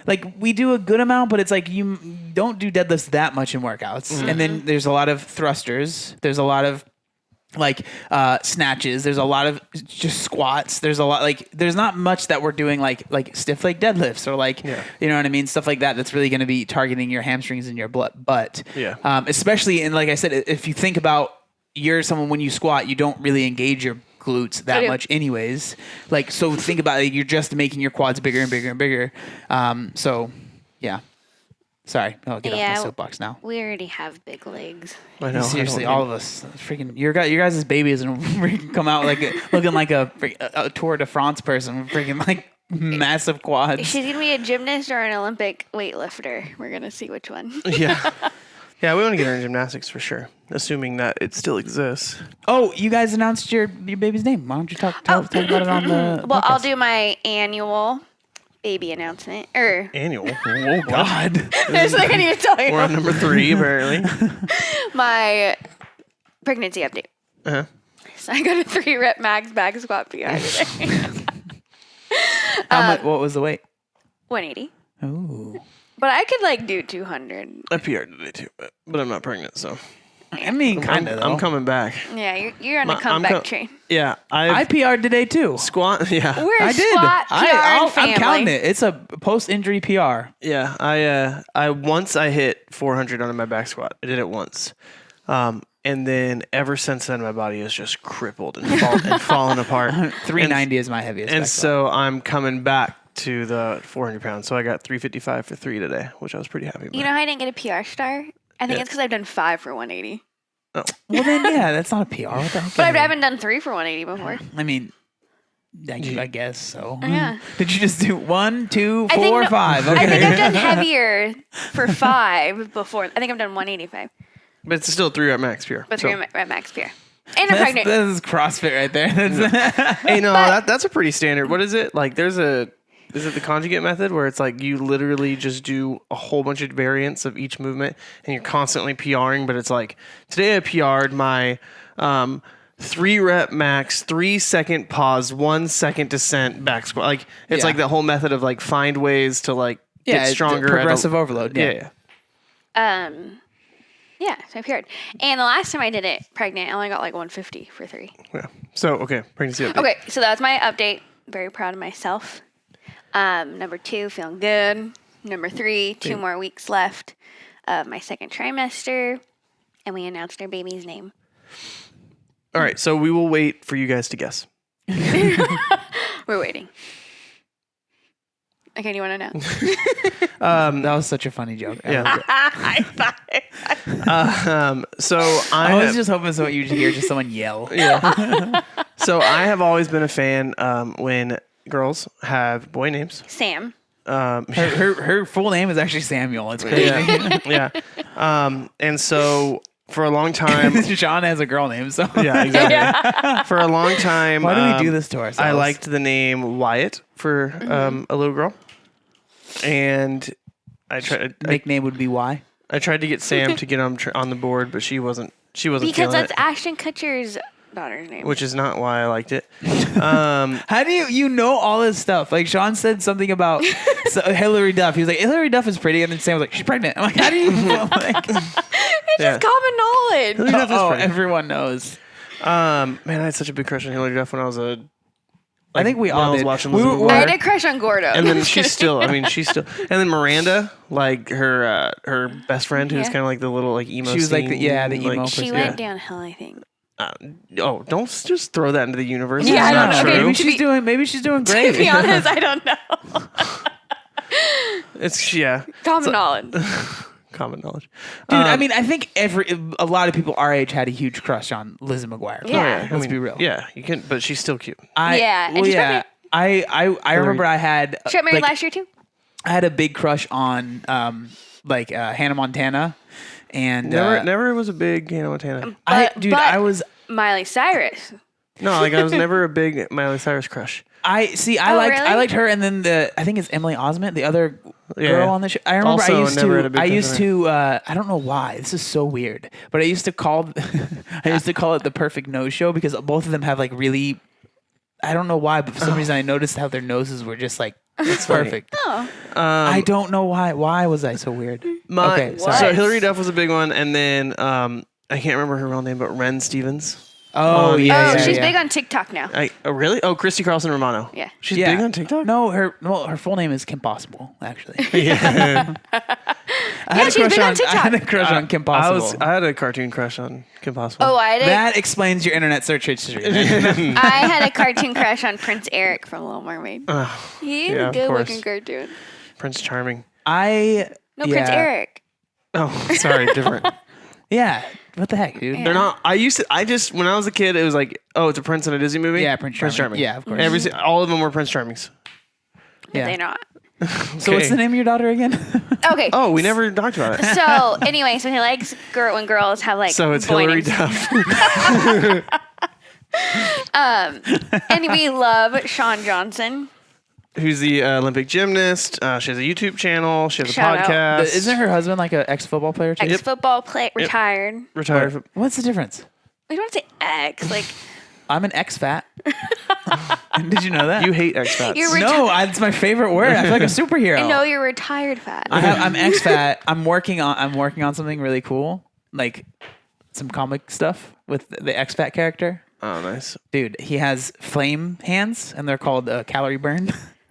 Speaker 2: like we do a good amount, but it's like you don't do deadlifts that much in workouts. Mm-hmm. And then there's a lot of thrusters. There's a lot of like snatches. There's a lot of just squats. There's a lot like there's not much that we're doing like stiff leg deadlifts or like you know what I mean, stuff like that. That's really going to be targeting your hamstrings and your butt.
Speaker 1: Yeah.
Speaker 2: Especially in like I said, if you think about you're someone when you squat, you don't really engage your glutes that much anyways. Like, so think about it. You're just making your quads bigger and bigger and bigger. So yeah. Sorry, I'll get off my soapbox now.
Speaker 3: We already have big legs.
Speaker 1: I know.
Speaker 2: Seriously, all of us. Freaking, your guys' babies and freaking come out like looking like a Tour de France person with freaking like massive quads.
Speaker 3: She's gonna be a gymnast or an Olympic weightlifter. We're gonna see which one.
Speaker 1: Yeah. Yeah, we want to get her in gymnastics for sure, assuming that it still exists.
Speaker 2: Oh, you guys announced your baby's name. Why don't you talk about it on the
Speaker 3: Well,
Speaker 2: podcast?
Speaker 3: I'll do my annual baby announcement.
Speaker 1: Annual. Oh, God.
Speaker 3: There's like I need to tell you.
Speaker 1: We're on number 3, apparently.
Speaker 3: My pregnancy update.
Speaker 1: Uh-huh.
Speaker 3: So I got a 3-rep max back squat PR today.
Speaker 2: How much? What was the weight?
Speaker 3: 180.
Speaker 2: Ooh.
Speaker 3: But I could like do 200.
Speaker 1: I PR'd today too, but I'm not pregnant, so.
Speaker 2: I mean, kind of.
Speaker 1: I'm coming back.
Speaker 3: Yeah, you're on a comeback train.
Speaker 1: Yeah,
Speaker 2: I PR'd today too.
Speaker 1: Squat. Yeah,
Speaker 3: We're
Speaker 2: I did.
Speaker 3: squat PR family.
Speaker 2: I'm counting it. It's a post-injury PR.
Speaker 1: yeah. I once I hit 400 on my back squat. I did it once, and then ever since then my body is just crippled and fallen apart.
Speaker 2: 390 is my heaviest.
Speaker 1: And
Speaker 2: back squat.
Speaker 1: so I'm coming back to the 400 pounds. So I got 355 for 3 today, which I was pretty happy about.
Speaker 3: You know how I didn't get a PR star? I think it's because I've done 5 for 180.
Speaker 1: Oh.
Speaker 2: Well, then, yeah, that's not a PR. What the heck?
Speaker 3: But I haven't done 3 for 180 before.
Speaker 2: I mean, I guess so.
Speaker 3: Yeah.
Speaker 2: Did you just do 1, 2,
Speaker 3: I think
Speaker 2: 4,
Speaker 3: no-
Speaker 2: 5? Okay.
Speaker 3: I think I've done heavier for 5 before. I think I've done 185.
Speaker 1: But it's still 3-rep max PR.
Speaker 3: But
Speaker 1: So-
Speaker 3: 3 max PR. And I'm pregnant.
Speaker 2: This is CrossFit right there.
Speaker 1: Hey, no, that's a pretty standard. What is it? Like, is it the conjugate method where it's like you literally just do a whole bunch of variants of each movement and you're constantly PRing, but it's like, today I PR'd my 3-rep max, 3-second pause, 1-second descent back squat. Like, it's like the whole method of like find ways to like get stronger.
Speaker 2: Progressive overload.
Speaker 1: Yeah.
Speaker 3: Yeah, so I PR'd. And the last time I did it pregnant, I only got like 150 for 3.
Speaker 1: Yeah. So, okay, pregnancy update.
Speaker 3: Okay, so that was my update. Very proud of myself. Number 2, feeling good. Number 3, 2 more weeks left of my second trimester. And we announced our baby's name.
Speaker 1: All right, so we will wait for you guys to guess.
Speaker 3: We're waiting. Okay, do you want to know?
Speaker 2: That was such a funny joke.
Speaker 1: Yeah.
Speaker 3: I thought
Speaker 1: So
Speaker 2: I was just hoping someone you'd hear just someone yell.
Speaker 1: Yeah. So I have always been a fan when girls have boy names.
Speaker 3: Sam.
Speaker 2: Her full name is actually Samuel. It's crazy.
Speaker 1: Yeah. And so for a long time,
Speaker 2: Sean has a girl name, so
Speaker 1: yeah, exactly. For a long time,
Speaker 2: why do we do this to ourselves?
Speaker 1: I liked the name Wyatt for a little girl, and I tried.
Speaker 2: Nickname would be Y.
Speaker 1: I tried to get Sam to get on the board, but she wasn't.
Speaker 3: Because
Speaker 1: feeling
Speaker 3: that's
Speaker 1: it,
Speaker 3: Ashton Kutcher's daughter's name.
Speaker 1: which is not why I liked it.
Speaker 2: How do you know all this stuff? Like Sean said something about Hillary Duff. He was like, Hillary Duff is pretty, and then Sam was like, she's pregnant. I'm like, how do you know? Like,
Speaker 3: It's just common knowledge.
Speaker 1: Duff is pretty.
Speaker 2: everyone knows.
Speaker 1: Man, I had such a big crush on Hillary Duff when I was
Speaker 2: I think we
Speaker 1: when
Speaker 2: all
Speaker 1: I was
Speaker 2: did.
Speaker 1: watching
Speaker 2: We
Speaker 1: Lizzie
Speaker 2: were-
Speaker 3: I
Speaker 1: McGuire.
Speaker 3: had a crush on Gordo.
Speaker 1: And then she's still. And then Miranda, like her best friend, who's
Speaker 3: Yeah.
Speaker 1: kind of like the little like emo.
Speaker 2: She was like the
Speaker 1: scene,
Speaker 2: emo
Speaker 1: like,
Speaker 2: person.
Speaker 3: she went downhill, I think.
Speaker 1: Don't just throw that into the universe.
Speaker 3: Yeah,
Speaker 1: It's
Speaker 3: I
Speaker 1: not
Speaker 3: don't know.
Speaker 1: true.
Speaker 3: Okay,
Speaker 2: Maybe she's doing great.
Speaker 3: To be honest, I don't know.
Speaker 1: It's
Speaker 3: Common knowledge.
Speaker 1: common knowledge.
Speaker 2: Dude, I mean, I think a lot of people our age had a huge crush on Lizzie McGuire.
Speaker 3: Yeah.
Speaker 2: Let's be real.
Speaker 1: Yeah, you can, but she's still cute.
Speaker 3: Yeah, and she's pregnant.
Speaker 2: I remember I had
Speaker 3: She got married
Speaker 2: like,
Speaker 3: last year too.
Speaker 2: I had a big crush on Hannah Montana, and
Speaker 1: Never was a big Hannah Montana.
Speaker 3: But
Speaker 2: I was
Speaker 3: Miley Cyrus.
Speaker 1: No, like I was never a big Miley Cyrus crush.
Speaker 2: I
Speaker 3: really?
Speaker 2: liked her, and then I think it's Emily Osment, the other
Speaker 1: Yeah.
Speaker 2: girl on the show. I remember
Speaker 1: Also never had a big
Speaker 2: I
Speaker 1: crush
Speaker 2: used
Speaker 1: on
Speaker 2: to I don't know why this is so weird, but I used to call it the Perfect Nose Show because both of them have like really, I don't know why, but for some reason I noticed how their noses were just like it's perfect.
Speaker 3: Oh.
Speaker 2: I don't know why. Why was I so weird? Okay, sorry.
Speaker 1: So Hillary Duff was a big one, and then I can't remember her real name, but Ren Stevens.
Speaker 2: Oh, yeah.
Speaker 3: she's
Speaker 2: yeah.
Speaker 3: big on TikTok now.
Speaker 1: Really? Oh, Christy Carlson Romano.
Speaker 3: Yeah.
Speaker 1: She's
Speaker 2: Yeah.
Speaker 1: big on TikTok?
Speaker 2: No, her full name is Kim Possible, actually.
Speaker 1: Yeah.
Speaker 3: Yeah, she's big on TikTok.
Speaker 2: I had a crush on Kim Possible.
Speaker 1: I had a cartoon crush on Kim Possible.
Speaker 3: Oh,
Speaker 2: That explains your internet search history.
Speaker 3: I had a cartoon crush on Prince Eric from Little Mermaid. He's
Speaker 1: yeah,
Speaker 3: a
Speaker 1: of
Speaker 3: good
Speaker 1: course.
Speaker 3: looking cartoon.
Speaker 1: Prince Charming.
Speaker 3: Prince Eric.
Speaker 1: Oh, sorry, different.
Speaker 2: Yeah. What the heck, dude?
Speaker 3: Yeah.
Speaker 1: They're not. When I was a kid, it was like, oh, it's a prince in a Disney movie.
Speaker 2: Yeah, Prince Charming. Yeah, of course.
Speaker 1: All of them were Prince Charmings.
Speaker 2: Yeah.
Speaker 3: They're not.
Speaker 2: So what's the name of your daughter again?
Speaker 3: Okay.
Speaker 1: Oh, we never talked about it.
Speaker 3: So anyway, so he likes when girls have like
Speaker 1: So it's
Speaker 3: boy
Speaker 1: Hillary
Speaker 3: names.
Speaker 1: Duff.
Speaker 3: And we love Sean Johnson.
Speaker 1: Who's the Olympic gymnast. She has a YouTube channel. She has a
Speaker 3: Shout out.
Speaker 1: podcast.
Speaker 2: Isn't her husband like an ex-football player too?
Speaker 3: Ex-football player, retired.
Speaker 1: Retired.
Speaker 2: What's the difference?
Speaker 3: We don't say ex. Like
Speaker 2: I'm an ex-fat. Did you know that?
Speaker 1: You hate expats.
Speaker 3: You're
Speaker 2: No, it's my favorite word. I feel like a superhero.
Speaker 3: I know you're retired fat.
Speaker 2: I'm ex-fat. I'm working on something really cool, like some comic stuff with the ex-fat character.
Speaker 1: Oh, nice.
Speaker 2: Dude, he has flame hands, and they're called calorie burn.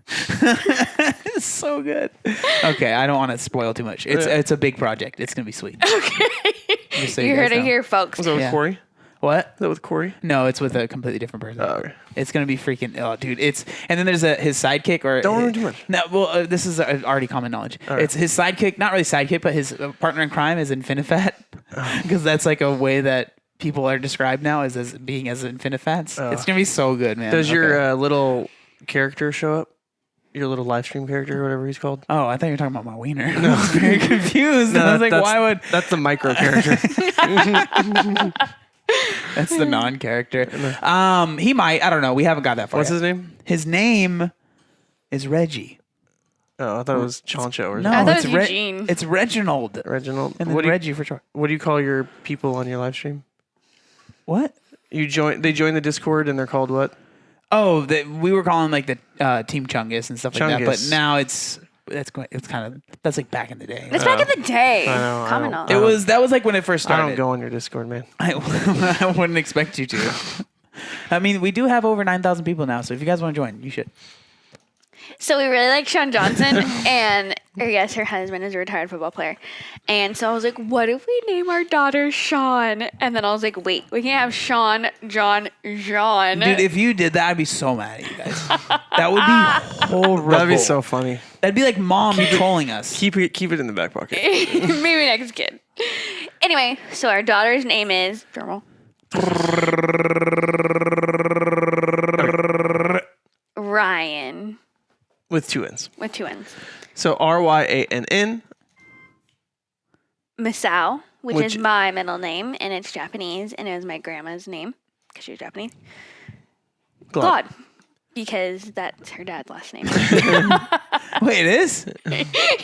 Speaker 2: It's so good. Okay, I don't want to spoil too much. It's a big project. It's gonna be sweet. Okay, so
Speaker 3: you heard
Speaker 2: guys
Speaker 3: it
Speaker 2: know.
Speaker 3: here, folks.
Speaker 1: Was that with
Speaker 2: Yeah.
Speaker 1: Corey?
Speaker 2: What?
Speaker 1: Is that with Corey?
Speaker 2: No, it's with a completely different person.
Speaker 1: Oh, okay.
Speaker 2: It's gonna be freaking. Oh, dude, and then there's his sidekick or
Speaker 1: Don't ruin too much.
Speaker 2: No, well, this is already common knowledge.
Speaker 1: right.
Speaker 2: It's his sidekick, not really sidekick, but his partner in crime is Infinifat, because that's like a way that people are described now as being as Infinifats. It's gonna be so good, man.
Speaker 1: Does
Speaker 2: Okay.
Speaker 1: your little character show up? Your little live stream character, whatever he's called?
Speaker 2: Oh, I thought you were talking about my wiener. I was very confused. I was like, why would
Speaker 1: That's the micro character.
Speaker 2: that's the non-character? He might. I don't know. We haven't got that far.
Speaker 1: What's
Speaker 2: yet.
Speaker 1: his name?
Speaker 2: His name is Reggie.
Speaker 1: Oh, I thought it was Chancho or
Speaker 2: No,
Speaker 3: I thought
Speaker 2: it's
Speaker 3: it was Eugene.
Speaker 2: It's Reginald.
Speaker 1: Reginald.
Speaker 2: And then
Speaker 1: What do you-
Speaker 2: Reggie for short.
Speaker 1: What do you call your people on your live stream?
Speaker 2: What?
Speaker 1: They join the Discord and they're called what?
Speaker 2: Oh, we were calling like the Team Chungus and stuff like that, but
Speaker 1: Chungus.
Speaker 2: now it's like back in the day.
Speaker 3: It's back in the day.
Speaker 1: know, I
Speaker 3: Common
Speaker 1: don't-
Speaker 3: knowledge.
Speaker 2: That was like when it first
Speaker 1: I
Speaker 2: started.
Speaker 1: don't go on your Discord, man.
Speaker 2: I wouldn't expect you to. I mean, we do have over 9,000 people now, so if you guys want to join, you should.
Speaker 3: So we really like Sean Johnson, yes, her husband is a retired football player. And so I was like, what if we name our daughter Sean? And then I was like, wait, we can't have Sean, John, Jean.
Speaker 2: Dude, if you did that, I'd be so mad at you guys. That would be horrible.
Speaker 1: That'd be so funny.
Speaker 2: That'd be like mom trolling us.
Speaker 1: Keep it in the back pocket.
Speaker 3: Maybe next kid. Anyway, so our daughter's name is drum roll, Ryan
Speaker 1: With two N's.
Speaker 3: with two N's.
Speaker 1: So Ryann.
Speaker 3: Misao, which
Speaker 1: Which-
Speaker 3: is my middle name, and it's Japanese, and it was my grandma's name because she was Japanese. Glaude, because that's her dad's last name.
Speaker 2: Wait, it is?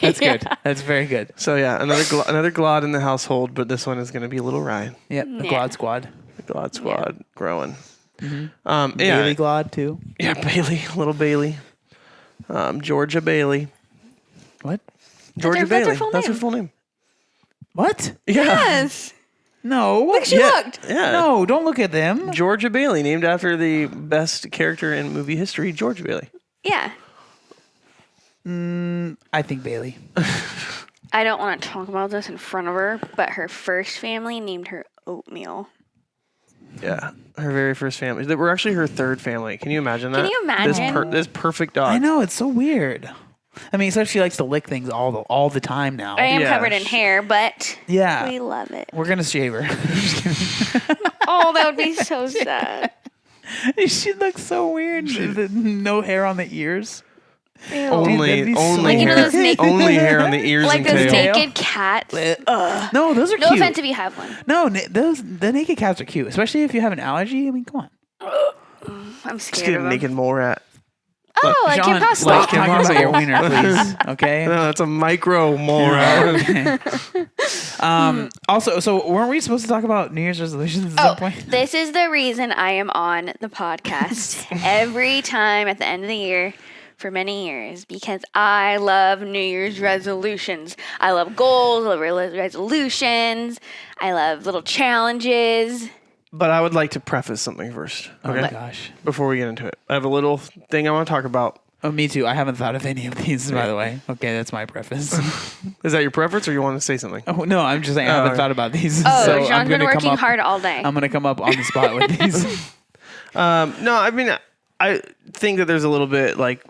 Speaker 2: That's good. That's very good.
Speaker 1: So yeah, another Glaude in the household, but this one is going to be little Ryan.
Speaker 2: Yep, the
Speaker 3: Yeah.
Speaker 2: Glaude Squad.
Speaker 1: The Glaude squad growing.
Speaker 2: Bailey
Speaker 1: Yeah,
Speaker 2: Glaude, too.
Speaker 1: yeah, Bailey, little Bailey, Georgia Bailey,
Speaker 2: What?
Speaker 1: Georgia
Speaker 3: her- that's her
Speaker 1: Bailey.
Speaker 3: full
Speaker 1: That's her
Speaker 3: name.
Speaker 1: full name.
Speaker 2: What?
Speaker 1: Yeah,
Speaker 3: Yes.
Speaker 2: No.
Speaker 3: Look, she
Speaker 1: yeah,
Speaker 3: looked.
Speaker 1: yeah.
Speaker 2: No, don't look at them.
Speaker 1: Georgia Bailey, named after the best character in movie history, Georgia Bailey.
Speaker 3: Yeah.
Speaker 2: I think Bailey.
Speaker 3: I don't want to talk about this in front of her, but her first family named her Oatmeal.
Speaker 1: Yeah, her very first family. They were actually her third family. Can you imagine that?
Speaker 3: Can you imagine?
Speaker 1: This perfect dog?
Speaker 2: I know, it's so weird. I mean, except she likes to lick things all the time now.
Speaker 3: I am
Speaker 1: Yeah,
Speaker 3: covered in hair, but
Speaker 2: Yeah.
Speaker 3: we love it.
Speaker 2: We're going to shave her.
Speaker 3: Oh, that would be so sad.
Speaker 2: She looks so weird. No hair on the ears.
Speaker 3: Ew.
Speaker 2: that'd be so
Speaker 1: Only
Speaker 3: Like, you know
Speaker 1: hair,
Speaker 3: those naked-
Speaker 1: only hair on the ears
Speaker 3: Like
Speaker 1: and
Speaker 3: those
Speaker 1: tail.
Speaker 3: naked cats.
Speaker 2: No, those are
Speaker 3: No
Speaker 2: cute.
Speaker 3: offense if you have one.
Speaker 2: No, the naked cats are cute, especially if you have an allergy. I mean, come on.
Speaker 3: I'm
Speaker 1: Just
Speaker 3: scared
Speaker 1: get
Speaker 3: of
Speaker 1: a
Speaker 3: them.
Speaker 1: naked mole rat.
Speaker 3: Oh, like Kim
Speaker 2: John,
Speaker 3: Possible.
Speaker 2: stop
Speaker 1: Kim
Speaker 2: talking about your
Speaker 1: Possible.
Speaker 2: wiener, please. Okay.
Speaker 1: No, it's a micro mole rat.
Speaker 2: Also, so weren't we supposed to talk about New Year's resolutions at some
Speaker 3: Oh,
Speaker 2: point?
Speaker 3: this is the reason I am on the podcast every time at the end of the year for many years, because I love New Year's resolutions. I love goals, I love resolutions. I love little challenges.
Speaker 1: But I would like to preface something first. Okay.
Speaker 2: Oh my gosh.
Speaker 1: Before we get into it, I have a little thing I want to talk about.
Speaker 2: Oh, me too. I haven't thought of any of these, by the way. Okay, that's my preface.
Speaker 1: Is that your preference, or you want to say something?
Speaker 2: Oh no, I'm just saying I haven't thought about these.
Speaker 3: Oh,
Speaker 2: so
Speaker 3: Jean's been working hard all day.
Speaker 2: I'm gonna come up on the spot with these.
Speaker 1: No, I mean, I think that there's a little bit like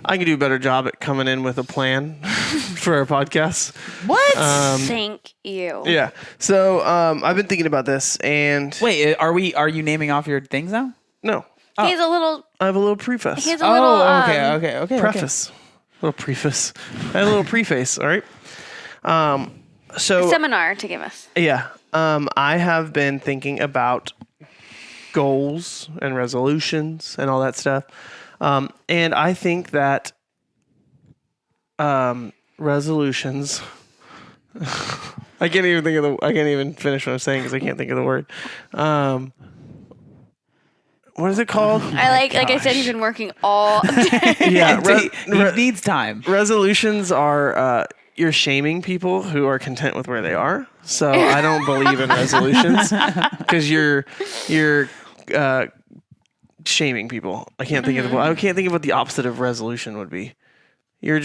Speaker 1: I could do a better job at coming in with a plan for our podcast.
Speaker 2: What?
Speaker 3: Thank you.
Speaker 1: Yeah. So I've been thinking about this, and
Speaker 2: Wait, are you naming off your things now?
Speaker 1: no,
Speaker 3: He's a little.
Speaker 1: I have a little preface.
Speaker 3: He's a little.
Speaker 2: Okay.
Speaker 1: Preface. Little preface. I had a little preface. All right. So
Speaker 3: Seminar to give us.
Speaker 1: yeah, I have been thinking about goals and resolutions and all that stuff, and I think that resolutions. I can't even finish what I'm saying because I can't think of the word. What is it called?
Speaker 3: Like I said, he's been working all day.
Speaker 1: Yeah,
Speaker 2: He needs time.
Speaker 1: resolutions are you're shaming people who are content with where they are. So I don't believe in resolutions because you're shaming people. I can't think of what the opposite of resolution would be. You're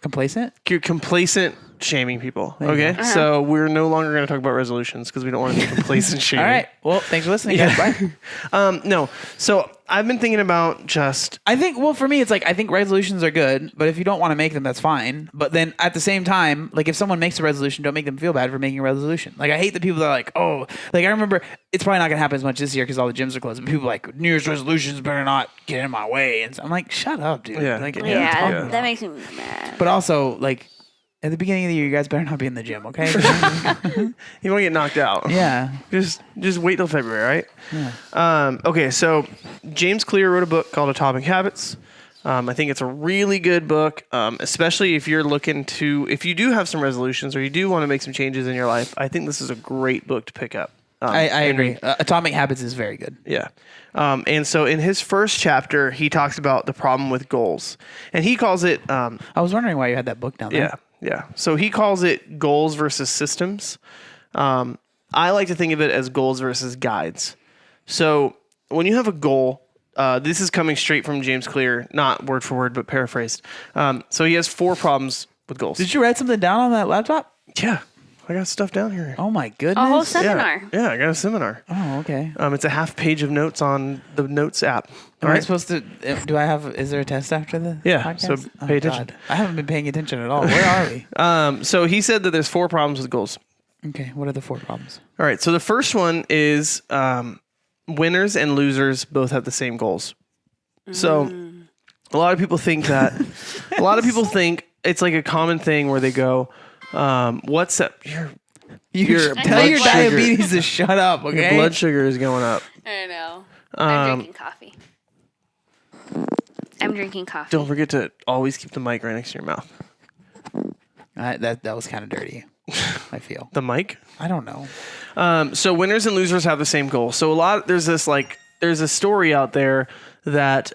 Speaker 2: Complacent?
Speaker 1: complacent shaming people. Okay, so we're no longer going to talk about resolutions because we don't want to be complacent shaming.
Speaker 2: All right. Well, thanks for listening, guys. Bye.
Speaker 1: No. So I've been thinking about
Speaker 2: I think, well, for me, it's like, I think resolutions are good, but if you don't want to make them, that's fine. But then at the same time, like if someone makes a resolution, don't make them feel bad for making a resolution. Like I hate the people that are like, oh, like I remember it's probably not going to happen as much this year because all the gyms are closed, but people are like, New Year's resolutions better not get in my way. And so I'm like, shut up, dude.
Speaker 1: Yeah.
Speaker 2: Like,
Speaker 3: Yeah, that makes me mad.
Speaker 2: But also, like, at the beginning of the year, you guys better not be in the gym, okay?
Speaker 1: you want to get knocked out.
Speaker 2: Yeah.
Speaker 1: Just wait till February, right? Okay, so James Clear wrote a book called Atomic Habits. I think it's a really good book, especially if you're if you do have some resolutions or you do want to make some changes in your life. I think this is a great book to pick up.
Speaker 2: I agree. Atomic Habits is very good.
Speaker 1: Yeah. And so in his first chapter, he talks about the problem with goals. And he calls it...
Speaker 2: I was wondering why you had that book down there.
Speaker 1: Yeah. So he calls it goals versus systems. I like to think of it as goals versus guides. So when you have a goal, this is coming straight from James Clear, not word for word, but paraphrased. So he has 4 problems with goals.
Speaker 2: Did you write something down on that laptop?
Speaker 1: Yeah. I got stuff down here.
Speaker 2: Oh my goodness.
Speaker 3: A whole seminar.
Speaker 1: Yeah, I got a seminar.
Speaker 2: Oh, okay.
Speaker 1: It's a half page of notes on the Notes app.
Speaker 2: Am I supposed to, is there a test after the podcast?
Speaker 1: So pay attention.
Speaker 2: God. I haven't been paying attention at all. Where are we?
Speaker 1: So he said that there's 4 problems with goals.
Speaker 2: Okay, what are the 4 problems?
Speaker 1: All right, so the first one is winners and losers both have the same goals. So a lot of people think it's like a common thing where they go, what's up? Your
Speaker 2: Tell your diabetes to shut up, okay?
Speaker 1: Your blood sugar is going up.
Speaker 3: I know. I'm drinking coffee.
Speaker 1: Don't forget to always keep the mic right next to your mouth.
Speaker 2: That was kind of dirty, I feel.
Speaker 1: The mic?
Speaker 2: I don't know.
Speaker 1: So winners and losers have the same goal. So there's a story out there that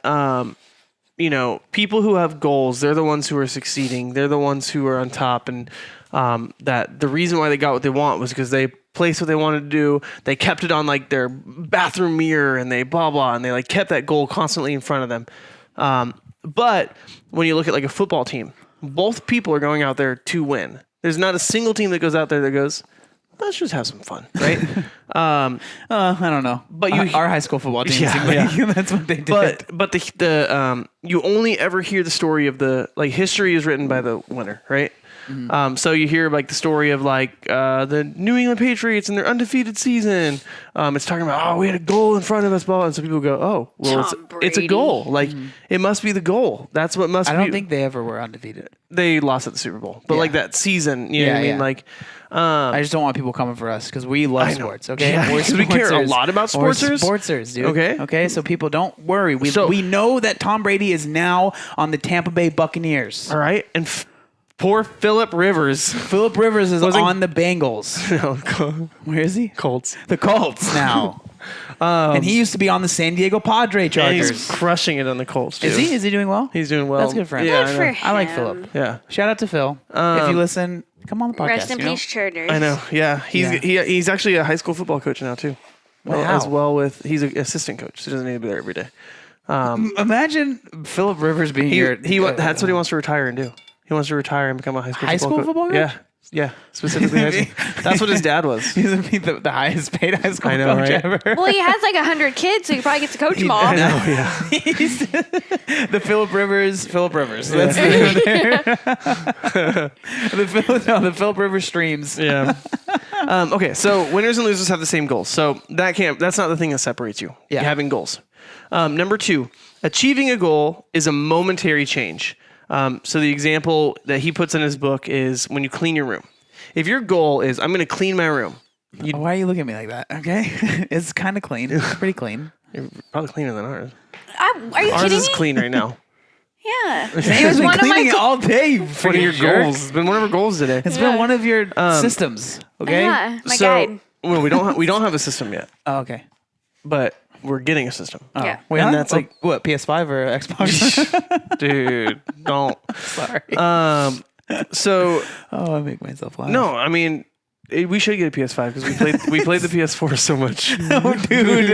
Speaker 1: people who have goals, they're the ones who are succeeding. They're the ones who are on top, and that the reason why they got what they want was because they placed what they wanted to do. They kept it on like their bathroom mirror, and they blah blah, and they like kept that goal constantly in front of them. But when you look at like a football team, both people are going out there to win. There's not a single team that goes out there that goes, let's just have some fun, right?
Speaker 2: I don't know. But our high school football team, that's what they did.
Speaker 1: But you only ever hear the story of history is written by the winner, right? Mm-hmm. So you hear like the story of like the New England Patriots and their undefeated season. It's talking about, we had a goal in front of us, ball, and so people go, oh, well, it's a goal. Like it must be the goal. That's what must be.
Speaker 2: I don't think they ever were undefeated.
Speaker 1: They lost at the Super Bowl, but like that season, you know what I mean? Like,
Speaker 2: I just don't want people coming for us because we love sports. Okay,
Speaker 1: we care a lot about sportsers.
Speaker 2: Sportsers, dude. Okay. So people, don't worry. We know that Tom Brady is now on the Tampa Bay Buccaneers.
Speaker 1: All right, and poor Phillip Rivers.
Speaker 2: Phillip Rivers is on the Bengals.
Speaker 1: No,
Speaker 2: where is he?
Speaker 1: Colts.
Speaker 2: The Colts now. And he used to be on the San Diego Padre
Speaker 1: And
Speaker 2: Chargers.
Speaker 1: he's crushing it on the Colts, too.
Speaker 2: Is he? Is he doing well?
Speaker 1: He's doing well.
Speaker 2: That's good for him.
Speaker 1: Yeah,
Speaker 3: Good
Speaker 1: I
Speaker 3: for
Speaker 1: know.
Speaker 3: him.
Speaker 2: I like Philip.
Speaker 1: Yeah.
Speaker 2: Shout out to Phil. If you listen, come on the podcast.
Speaker 3: Rest in peace, Chargers.
Speaker 1: I know. Yeah.
Speaker 2: Yeah.
Speaker 1: He's actually a high school football coach now, too. Well,
Speaker 2: Wow.
Speaker 1: as well with, he's an assistant coach, so he doesn't need to be there every day.
Speaker 2: Imagine Philip Rivers being
Speaker 1: That's what he wants to retire and do. He wants to retire and become a
Speaker 2: High school football coach?
Speaker 1: Yeah. Yeah. Specifically high school. That's what his dad was.
Speaker 2: He's gonna be the highest paid high school
Speaker 1: I know,
Speaker 2: coach
Speaker 1: right?
Speaker 2: ever.
Speaker 3: Well, he has like 100 kids, so he probably gets to coach them all.
Speaker 1: I know, yeah.
Speaker 2: He's the Philip Rivers. That's the name of the Philip Rivers streams.
Speaker 1: Yeah. Okay, so winners and losers have the same goals. So that's not the thing that separates you.
Speaker 2: Yeah.
Speaker 1: Having goals. Number 2, achieving a goal is a momentary change. So the example that he puts in his book is when you clean your room. If your goal is, I'm going to clean my room.
Speaker 2: Why are you looking at me like that? Okay, it's kind of clean. It's pretty clean.
Speaker 1: You're probably cleaner than ours.
Speaker 3: Are you
Speaker 1: Ours
Speaker 3: kidding
Speaker 1: is
Speaker 3: me?
Speaker 1: clean right now.
Speaker 3: Yeah.
Speaker 2: He has been cleaning it all day. You
Speaker 1: One of
Speaker 2: freaking
Speaker 1: your
Speaker 2: jerk.
Speaker 1: goals. It's been one of our goals today.
Speaker 2: It's been one of your systems. Okay.
Speaker 3: Yeah, my guide.
Speaker 1: Well, we don't have a system yet,
Speaker 2: Oh, okay.
Speaker 1: but we're getting a system.
Speaker 2: Oh.
Speaker 3: Yeah.
Speaker 2: Wait,
Speaker 1: And
Speaker 2: that's like what, PS5 or Xbox?
Speaker 1: Dude, don't.
Speaker 2: Sorry.
Speaker 1: So
Speaker 2: Oh, I make myself laugh.
Speaker 1: no, I mean, we should get a PS5 because we played the PS4 so much.
Speaker 2: Oh, dude.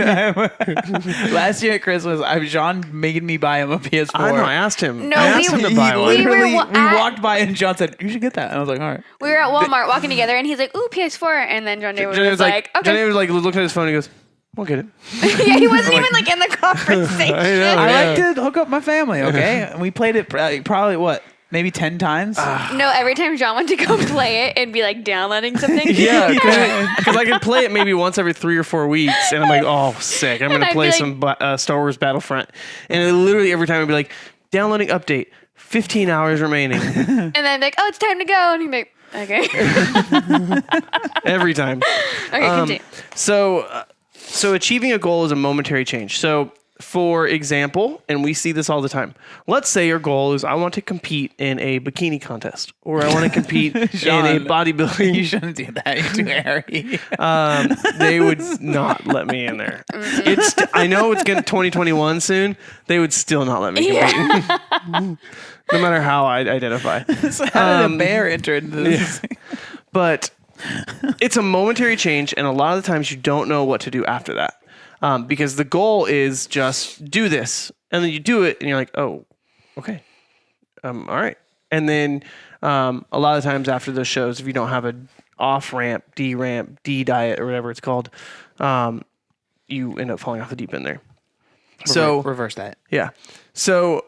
Speaker 2: Last year at Christmas, John making me buy him a PS4.
Speaker 1: I know. I asked him.
Speaker 3: No,
Speaker 1: I asked
Speaker 3: we-
Speaker 1: him to buy
Speaker 2: He
Speaker 1: one.
Speaker 2: literally,
Speaker 3: We were
Speaker 2: we walked by and John said, "You should get that." And I was like, "All right."
Speaker 3: We were at Walmart walking together, and he's like, "Ooh, PS4," and then John David
Speaker 1: Jenny
Speaker 3: was like,
Speaker 1: Jenny
Speaker 3: "Okay."
Speaker 1: was like, looked at his phone and he goes, "We'll get it."
Speaker 3: Yeah, he wasn't even like in the conversation.
Speaker 1: I know.
Speaker 2: I
Speaker 1: Yeah.
Speaker 2: like to hook up my family. Okay, and we played it probably what, maybe 10 times.
Speaker 3: No, every time John went to go play it, it'd be like downloading something.
Speaker 1: Yeah, because I could play it maybe once every 3 or 4 weeks, and I'm like, "Oh, sick! I'm gonna
Speaker 3: I'd
Speaker 1: play
Speaker 3: be
Speaker 1: some Star Wars Battlefront," and it literally every time I'd be like, "Downloading update, 15 hours remaining."
Speaker 3: And then like, "Oh, it's time to go," and he'd be like, "Okay."
Speaker 1: Every time.
Speaker 3: Okay, continue.
Speaker 1: So achieving a goal is a momentary change. So, for example, and we see this all the time. Let's say your goal is I want to compete in a bikini contest, or I want to compete in
Speaker 2: Sean,
Speaker 1: a bodybuilding.
Speaker 2: You shouldn't do that. You're too hairy.
Speaker 1: They would not let me in there. I know it's getting 2021 soon. They would still not let me compete. No matter how I identify.
Speaker 2: So how did a bear enter into this?
Speaker 1: But it's a momentary change, and a lot of the times you don't know what to do after that. Because the goal is just do this, and then you do it, and you're like, oh, okay, all right. And then a lot of times after those shows, if you don't have an off-ramp, D diet, or whatever it's called, you end up falling off the deep end there. So
Speaker 2: reverse that.
Speaker 1: yeah. So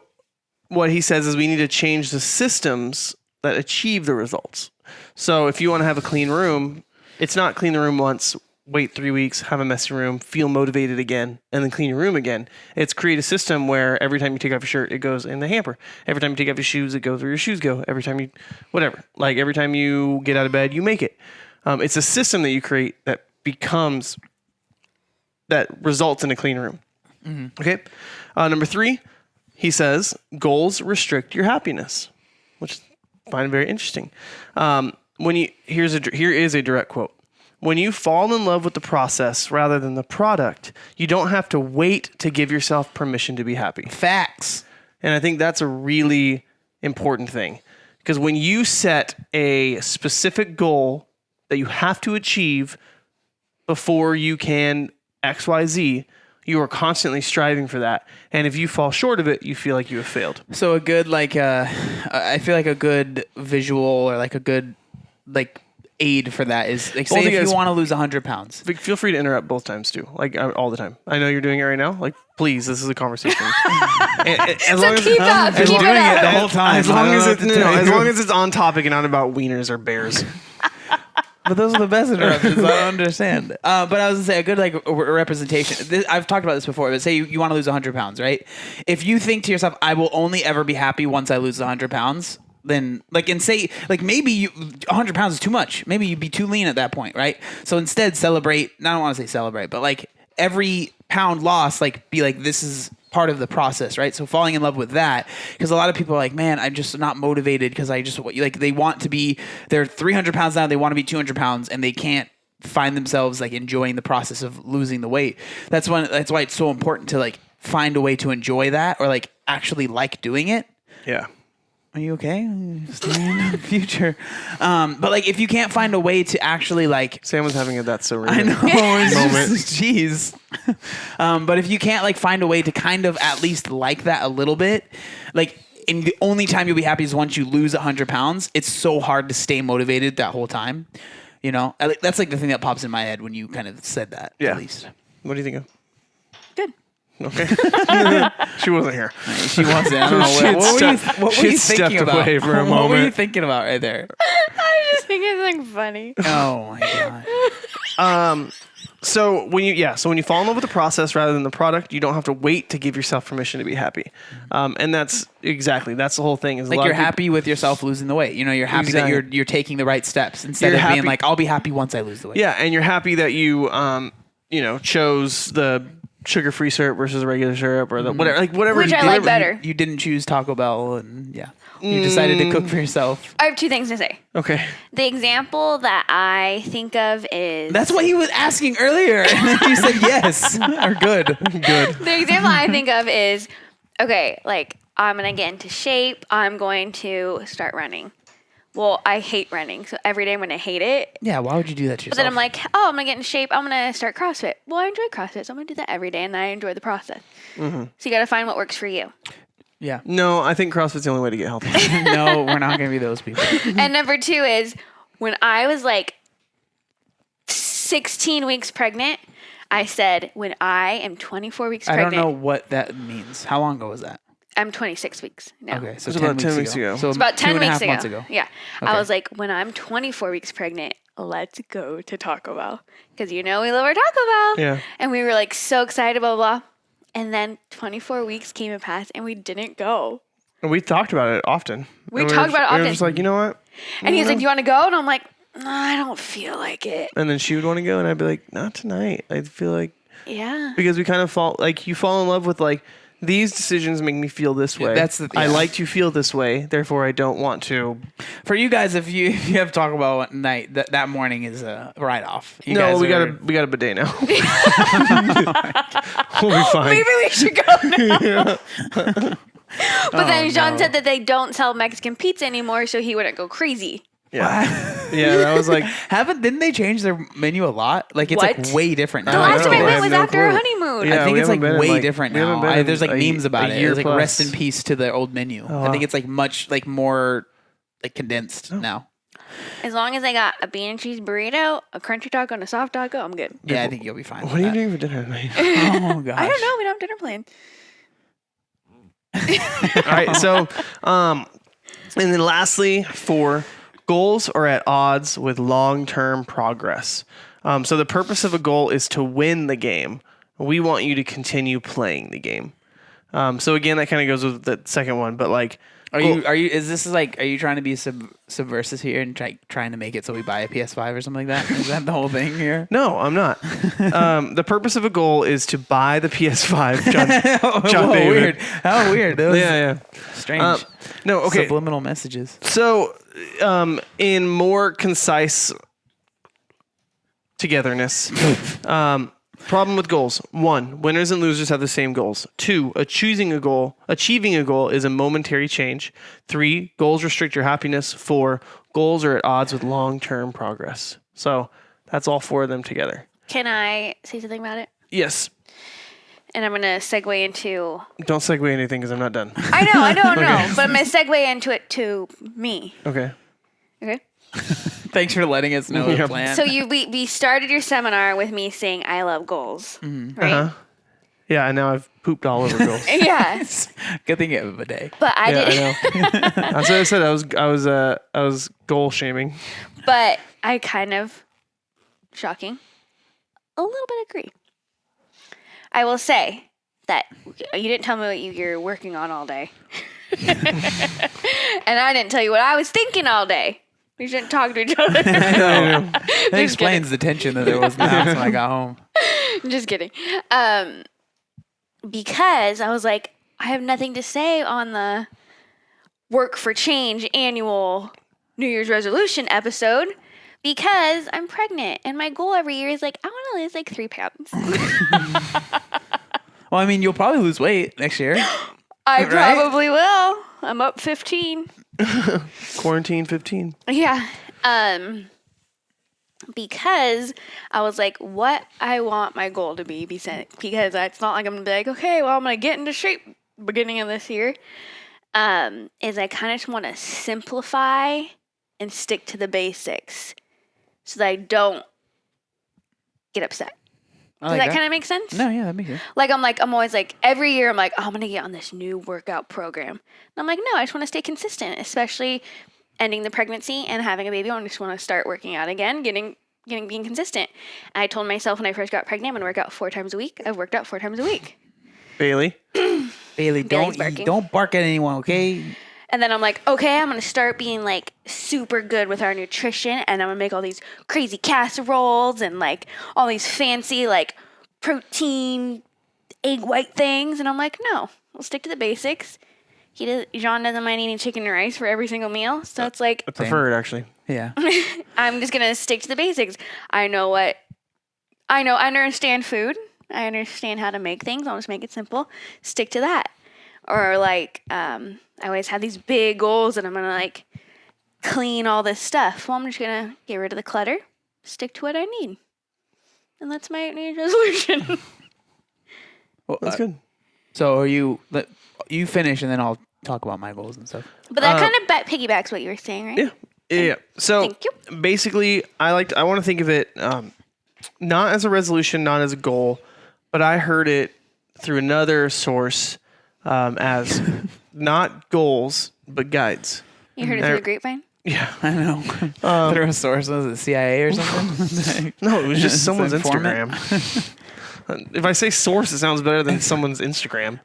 Speaker 1: what he says is we need to change the systems that achieve the results. So if you want to have a clean room, it's not clean the room once, wait 3 weeks, have a messy room, feel motivated again, and then clean your room again. It's create a system where every time you take off your shirt, it goes in the hamper. Every time you take off your shoes, it goes where your shoes go. Every time you, whatever. Like every time you get out of bed, you make it. It's a system that you create that results in a clean room. Mm-hmm. Okay. Number 3, he says, goals restrict your happiness, which I find very interesting. Here is a direct quote. When you fall in love with the process rather than the product, you don't have to wait to give yourself permission to be happy.
Speaker 2: Facts.
Speaker 1: And I think that's a really important thing. Because when you set a specific goal that you have to achieve before you can XYZ, you are constantly striving for that. And if you fall short of it, you feel like you have failed.
Speaker 2: So a good I feel like a good visual or like a good aid for that is like, say if you want to lose 100 pounds.
Speaker 1: Feel free to interrupt both times too, like all the time. I know you're doing it right now. Like, please, this is a conversation. As long as
Speaker 3: keep up.
Speaker 2: I'm
Speaker 3: Keep
Speaker 2: doing
Speaker 3: it
Speaker 2: it
Speaker 3: up.
Speaker 2: the whole time.
Speaker 1: As long as it's on topic and not about wieners or bears.
Speaker 2: But those are the best interruptions. I don't understand. But I was going to say a good representation. I've talked about this before. But say you want to lose 100 pounds, right? If you think to yourself, I will only ever be happy once I lose 100 pounds, then maybe 100 pounds is too much. Maybe you'd be too lean at that point, right? So instead celebrate. I don't want to say celebrate, but like every pound lost, be like, this is part of the process, right? So falling in love with that, because a lot of people are like, man, I'm just not motivated because they want to be, they're 300 pounds now, they want to be 200 pounds and they can't find themselves like enjoying the process of losing the weight. That's why it's so important to like find a way to enjoy that or like actually like doing it.
Speaker 1: Yeah.
Speaker 2: Are you okay? Staring into the future. But like, if you can't find a way to actually like,
Speaker 1: Sam was having a that's so
Speaker 2: I know,
Speaker 1: moment.
Speaker 2: jeez. But if you can't like find a way to kind of at least like that a little bit, like, and the only time you'll be happy is once you lose 100 pounds. It's so hard to stay motivated that whole time. You know, that's like the thing that pops in my head when you kind of said that.
Speaker 1: Yeah.
Speaker 2: At least.
Speaker 1: What do you think of?
Speaker 3: Good.
Speaker 1: Okay. She wasn't here.
Speaker 2: She wasn't. I don't know. What were you thinking
Speaker 1: stepped
Speaker 2: about?
Speaker 1: away for a
Speaker 2: What were you
Speaker 1: moment.
Speaker 2: thinking about right there?
Speaker 3: I just think it's like funny.
Speaker 2: Oh my god.
Speaker 1: So when you fall in love with the process rather than the product, you don't have to wait to give yourself permission to be happy. And that's the whole thing. Is
Speaker 2: Like you're happy with yourself losing the weight. You know, you're happy
Speaker 1: Exactly.
Speaker 2: that you're taking the right steps instead
Speaker 1: You're
Speaker 2: of being
Speaker 1: happy-
Speaker 2: like, I'll be happy once I lose the weight.
Speaker 1: Yeah, and you're happy that you chose the sugar-free syrup versus the regular syrup or the whatever.
Speaker 3: Which
Speaker 1: you
Speaker 3: I
Speaker 1: did.
Speaker 3: like better.
Speaker 2: You didn't choose Taco Bell, and you decided to cook for yourself.
Speaker 3: I have 2 things to say.
Speaker 1: Okay.
Speaker 3: The example that I think of is
Speaker 2: That's what he was asking earlier, and then you said yes or good. Good.
Speaker 3: the example I think of is okay, like I'm gonna get into shape. I'm going to start running. Well, I hate running, so every day I'm gonna hate it.
Speaker 2: Yeah. Why would you do that to yourself?
Speaker 3: But then I'm like, oh, I'm gonna get in shape. I'm gonna start CrossFit. Well, I enjoy CrossFit, so I'm gonna do that every day, and I enjoy the process.
Speaker 1: Mm-hmm.
Speaker 3: So you gotta find what works for you.
Speaker 2: yeah.
Speaker 1: No, I think CrossFit's the only way to get healthy.
Speaker 2: No, we're not gonna be those people.
Speaker 3: And number 2 is when I was like 16 weeks pregnant, I said, when I am 24 weeks
Speaker 2: I
Speaker 3: pregnant.
Speaker 2: don't know what that means. How long ago was that?
Speaker 3: I'm 26 weeks now.
Speaker 2: Okay, so
Speaker 1: It's about 10 weeks ago.
Speaker 2: So
Speaker 3: It's about 10 weeks
Speaker 2: 2.5
Speaker 3: ago.
Speaker 2: months ago.
Speaker 3: Yeah.
Speaker 2: Okay.
Speaker 3: I was like, when I'm 24 weeks pregnant, let's go to Taco Bell. Because we love our Taco Bell.
Speaker 1: Yeah.
Speaker 3: And we were like so excited, blah, blah, blah. And then 24 weeks came and passed and we didn't go.
Speaker 1: And we talked about it often.
Speaker 3: We
Speaker 1: And
Speaker 3: talked about it
Speaker 1: We were
Speaker 3: often.
Speaker 1: just like, you know what?
Speaker 3: And he was like, do you want to go? And I'm like, no, I don't feel like it.
Speaker 1: And then she would want to go, and I'd be like, not tonight. I feel like
Speaker 3: Yeah.
Speaker 1: because we kind of you fall in love with like these decisions make me feel this way. I like to feel this way, therefore I don't want to.
Speaker 2: For you guys, if you have Taco Bell at night, that morning is a write off.
Speaker 1: We got a bidet now. We'll be fine.
Speaker 3: Maybe we should go now. But then Jean said that they don't sell Mexican pizza anymore, so he wouldn't go crazy.
Speaker 1: Yeah. Yeah, that was like
Speaker 2: Didn't they change their menu a lot? Like it's
Speaker 3: What?
Speaker 2: like way different
Speaker 3: The
Speaker 2: now.
Speaker 3: last time I
Speaker 1: I
Speaker 3: went
Speaker 1: have
Speaker 3: was
Speaker 1: no
Speaker 3: after our
Speaker 1: clue.
Speaker 3: honeymoon.
Speaker 1: Yeah,
Speaker 2: I think
Speaker 1: we
Speaker 2: it's like
Speaker 1: haven't been in,
Speaker 2: way
Speaker 1: like-
Speaker 2: different
Speaker 1: we haven't
Speaker 2: now.
Speaker 1: been in
Speaker 2: There's like
Speaker 1: a
Speaker 2: memes about it.
Speaker 1: year
Speaker 2: It's like
Speaker 1: plus.
Speaker 2: rest in peace to the old menu. I think it's like much like more like condensed now.
Speaker 3: As long as I got a bean and cheese burrito, a crunchy taco, and a soft taco, I'm good.
Speaker 2: Yeah, I think you'll be fine.
Speaker 1: what are you doing for dinner tonight?
Speaker 2: Oh gosh.
Speaker 3: I don't know. We don't have dinner planned.
Speaker 1: All right, so and then lastly, 4 goals are at odds with long-term progress. So the purpose of a goal is to win the game. We want you to continue playing the game. So again, that kind of goes with the second one, but like,
Speaker 2: Are you trying to be subversive here and trying to make it so we buy a PS5 or something like that? Is that the whole thing here?
Speaker 1: no, I'm not. The purpose of a goal is to buy the PS5. John
Speaker 2: Whoa,
Speaker 1: David.
Speaker 2: weird. How weird. That was
Speaker 1: Yeah.
Speaker 2: strange.
Speaker 1: No, okay.
Speaker 2: Subliminal messages.
Speaker 1: So, in more concise togetherness, problem with goals. 1, winners and losers have the same goals. 2, achieving a goal is a momentary change. 3, goals restrict your happiness. 4, goals are at odds with long-term progress. So that's all 4 of them together.
Speaker 3: Can I say something about it?
Speaker 1: Yes.
Speaker 3: And I'm going to segue into...
Speaker 1: Don't segue anything because I'm not done.
Speaker 3: I know. But I'm going to segue into it to me.
Speaker 1: Okay.
Speaker 3: Okay?
Speaker 2: Thanks for letting us know
Speaker 1: Yeah.
Speaker 2: the plan.
Speaker 3: So we started your seminar with me saying, I love goals. Right?
Speaker 1: Uh-huh. Yeah, and now I've pooped all over goals.
Speaker 3: Yes.
Speaker 2: Good thing you have a bidet.
Speaker 3: But I
Speaker 1: Yeah,
Speaker 3: did.
Speaker 1: I know. That's what I said. I was goal shaming.
Speaker 3: But I kind of, shocking, a little bit agree. I will say that you didn't tell me what you're working on all day. And I didn't tell you what I was thinking all day. We shouldn't talk to each other.
Speaker 2: That explains the tension that there was in the house when I got home.
Speaker 3: Just kidding. Because I was like, I have nothing to say on the Work for Change annual New Year's resolution episode Because I'm pregnant, and my goal every year is like, I want to lose like 3 pounds.
Speaker 2: Well, I mean, you'll probably lose weight next year.
Speaker 3: I
Speaker 2: Right?
Speaker 3: probably will. I'm up 15.
Speaker 1: Quarantine 15.
Speaker 3: Yeah. Because I was like, what I want my goal to be because it's not like I'm going to be like, okay, well, I'm going to get into shape beginning of this year. Is I kind of just want to simplify and stick to the basics so that I don't get upset. Does that kind of make sense?
Speaker 2: No, yeah, that makes sense.
Speaker 3: I'm always like, every year I'm like, oh, I'm going to get on this new workout program. And I'm like, no, I just want to stay consistent, especially ending the pregnancy and having a baby. I just want to start working out again, being consistent. And I told myself when I first got pregnant, I'm going to work out 4 times a week. I've worked out 4 times a week.
Speaker 2: Bailey,
Speaker 3: Bailey's
Speaker 2: don't bark at anyone, okay?
Speaker 3: And then I'm like, okay, I'm going to start being like super good with our nutrition, and I'm going to make all these crazy casseroles and like all these fancy like protein egg white things. And I'm like, no, we'll stick to the basics. Jean doesn't mind eating chicken and rice for every single meal. So it's like,
Speaker 1: I prefer it, actually.
Speaker 2: Yeah.
Speaker 3: I'm just going to stick to the basics. I understand food. I understand how to make things. I'll just make it simple. Stick to that. Or like, I always have these big goals and I'm going to like clean all this stuff. Well, I'm just going to get rid of the clutter, stick to what I need. And that's my New Year's resolution.
Speaker 2: Well,
Speaker 1: That's good.
Speaker 2: So you finish and then I'll talk about my goals and stuff.
Speaker 3: But that kind of piggybacks what you were saying, right?
Speaker 1: Yeah. So
Speaker 3: Thank you.
Speaker 1: basically, I want to think of it not as a resolution, not as a goal, but I heard it through another source as not goals, but guides.
Speaker 3: You heard it through the grapevine?
Speaker 1: Yeah.
Speaker 2: I know. Through a source, was it CIA or something?
Speaker 1: No, it was just someone's
Speaker 2: informant?
Speaker 1: Instagram. If I say source, it sounds better than someone's Instagram.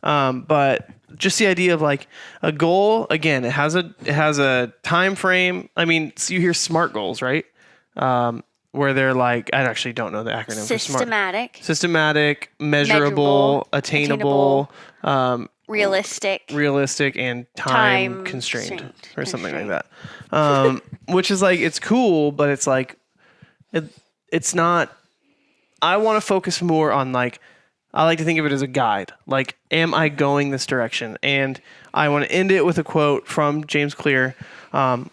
Speaker 1: But just the idea of like a goal, again, it has a time frame. I mean, so you hear SMART goals, right? Where they're like, I actually don't know the acronym for SMART. Systematic, measurable, attainable, realistic, and time constrained or something like that. Which is like, it's cool, but it's like, it's not. I want to focus more on like, I like to think of it as a guide. Like, am I going this direction? And I want to end it with a quote from James Clear,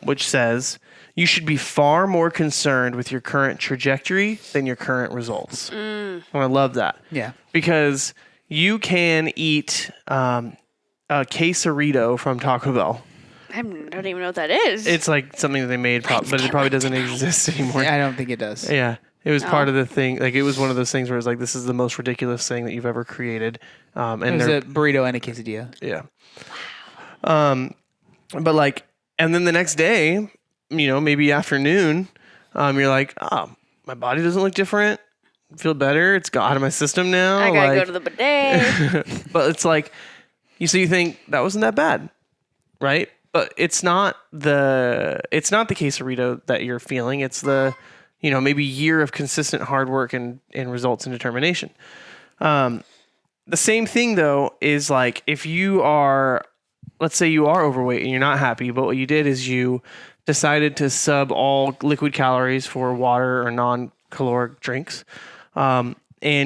Speaker 1: which says, you should be far more concerned with your current trajectory than your current results. And I love that.
Speaker 2: Yeah.
Speaker 1: Because you can eat a quesarito from Taco Bell.
Speaker 3: I don't even know what that is.
Speaker 1: It's like something that they made, but it probably doesn't exist anymore.
Speaker 2: I don't think it does.
Speaker 1: Yeah. It was part of the thing. Like, it was one of those things where it's like, this is the most ridiculous thing that you've ever created. And
Speaker 2: it was a burrito and a quesadilla.
Speaker 1: Yeah. But like, and then the next day, maybe afternoon, you're like, oh, my body doesn't look different. I feel better. It's got out of my system now.
Speaker 3: I gotta go to the bidet.
Speaker 1: But it's like, you think that wasn't that bad, right? But it's not the quesarito that you're feeling. It's the maybe year of consistent hard work and results and determination. The same thing, though, is like if you are, let's say you are overweight and you're not happy, but what you did is you decided to sub all liquid calories for water or non-caloric drinks, and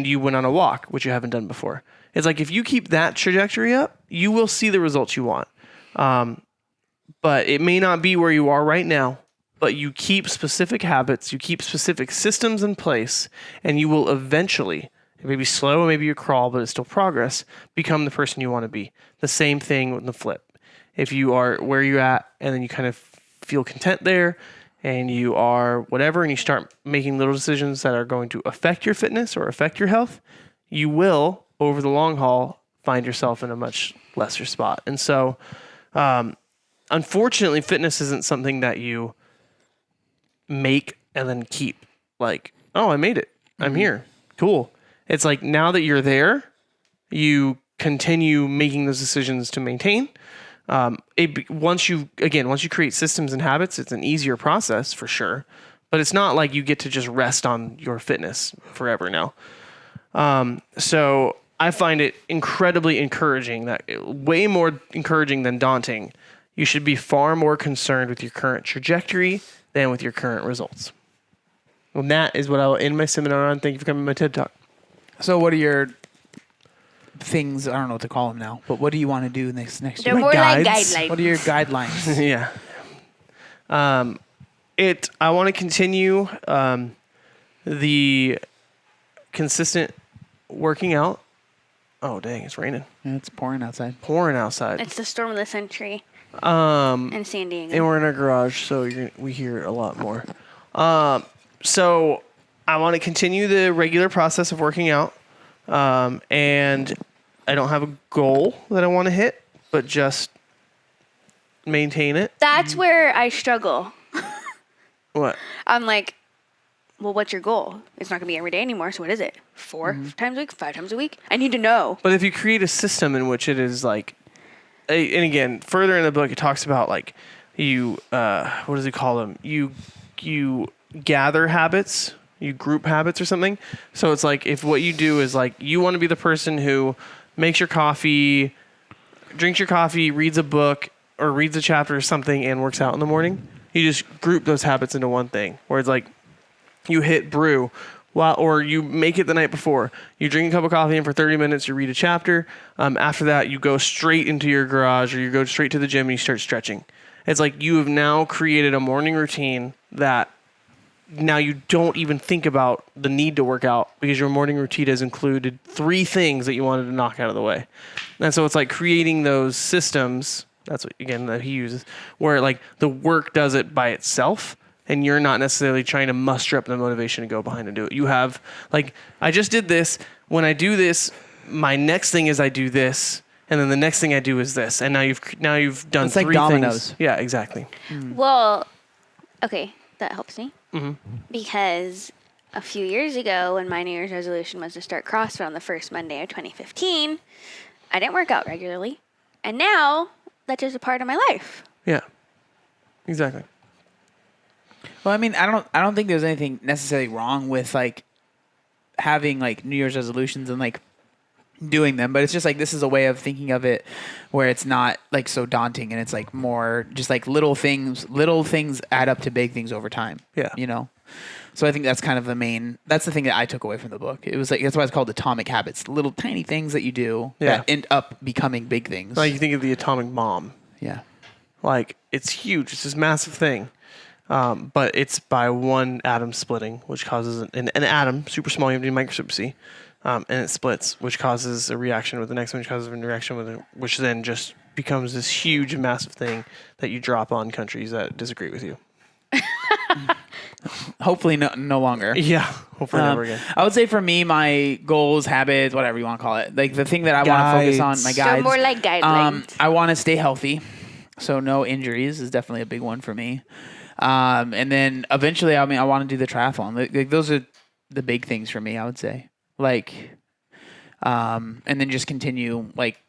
Speaker 1: you went on a walk, which you haven't done before. It's like if you keep that trajectory up, you will see the results you want. But it may not be where you are right now. But you keep specific habits, you keep specific systems in place, and you will eventually, it may be slow, maybe you crawl, but it's still progress, become the person you want to be. The same thing with the flip. If you are where you're at and then you kind of feel content there and you are whatever and you start making little decisions that are going to affect your fitness or affect your health, you will, over the long haul, find yourself in a much lesser spot. And so, unfortunately, fitness isn't something that you make and then keep. Like, oh, I made it. I'm here. Cool. It's like now that you're there, you continue making those decisions to maintain. Once you create systems and habits, it's an easier process for sure. But it's not like you get to just rest on your fitness forever now. So I find it incredibly encouraging, way more encouraging than daunting. You should be far more concerned with your current trajectory than with your current results. And that is what I'll end my seminar on. Thank you for coming to my TED Talk.
Speaker 2: So what are your things? I don't know what to call them now, but what do you want to do next
Speaker 3: They're
Speaker 2: year?
Speaker 3: more like
Speaker 1: guides.
Speaker 3: guidelines.
Speaker 2: What are your guidelines?
Speaker 1: Yeah. I want to continue the consistent working out. Oh, dang, it's raining.
Speaker 2: Yeah, it's pouring outside.
Speaker 1: Pouring outside.
Speaker 3: It's the storm of the century
Speaker 1: And
Speaker 3: in San Diego.
Speaker 1: we're in our garage, so we hear it a lot more. So I want to continue the regular process of working out. And I don't have a goal that I want to hit, but just maintain it.
Speaker 3: That's where I struggle.
Speaker 1: What?
Speaker 3: I'm like, well, what's your goal? It's not going to be every day anymore. So what is it? 4 times a week? 5 times a week? I need to know.
Speaker 1: But if you create a system in which it is like, and again, further in the book, it talks about like you, what does he call them? You gather habits, you group habits or something. So it's like if what you do is like you want to be the person who makes your coffee, drinks your coffee, reads a book or reads a chapter or something and works out in the morning, you just group those habits into one thing. Where it's like you hit brew or you make it the night before. You drink a cup of coffee and for 30 minutes you read a chapter. After that you go straight into your garage or you go straight to the gym and you start stretching. It's like you have now created a morning routine that now you don't even think about the need to work out because your morning routine has included 3 things that you wanted to knock out of the way. And so it's like creating those systems, that's what, again, that he uses, where like the work does it by itself and you're not necessarily trying to muster up the motivation to go behind and do it. You have, like, I just did this. When I do this, my next thing is I do this. And then the next thing I do is this. And now you've done
Speaker 2: It's
Speaker 1: 3
Speaker 2: like dominoes.
Speaker 1: things. Yeah, exactly.
Speaker 3: Well, okay, that helps me.
Speaker 1: Mm-hmm.
Speaker 3: Because a few years ago, when my New Year's resolution was to start CrossFit on the first Monday of 2015, I didn't work out regularly. And now, that's just a part of my life.
Speaker 1: Yeah, exactly.
Speaker 2: Well, I mean, I don't think there's anything necessarily wrong with like having like New Year's resolutions and like doing them, but it's just like this is a way of thinking of it where it's not like so daunting and it's like more just like little things add up to big things over time.
Speaker 1: Yeah.
Speaker 2: You know? So I think that's kind of that's the thing that I took away from the book. It was like, that's why it's called Atomic Habits, little tiny things that you do that end up becoming big things.
Speaker 1: Like you think of the atomic bomb.
Speaker 2: Yeah.
Speaker 1: Like it's huge. It's this massive thing. But it's by one atom splitting, which causes an atom, super small, you have to do microscopy, and it splits, which causes a reaction with the next one, which causes a reaction with which then just becomes this huge, massive thing that you drop on countries that disagree with you.
Speaker 2: Hopefully no longer.
Speaker 1: Yeah, hopefully never again.
Speaker 2: I would say for me, my goals, habits, whatever you want to call it, like the thing that I want to focus on, my guides.
Speaker 3: So more like guidelines.
Speaker 2: I want to stay healthy, so no injuries is definitely a big one for me. And then eventually, I mean, I want to do the triathlon. Like those are the big things for me, I would say. Like, and then just continue, like,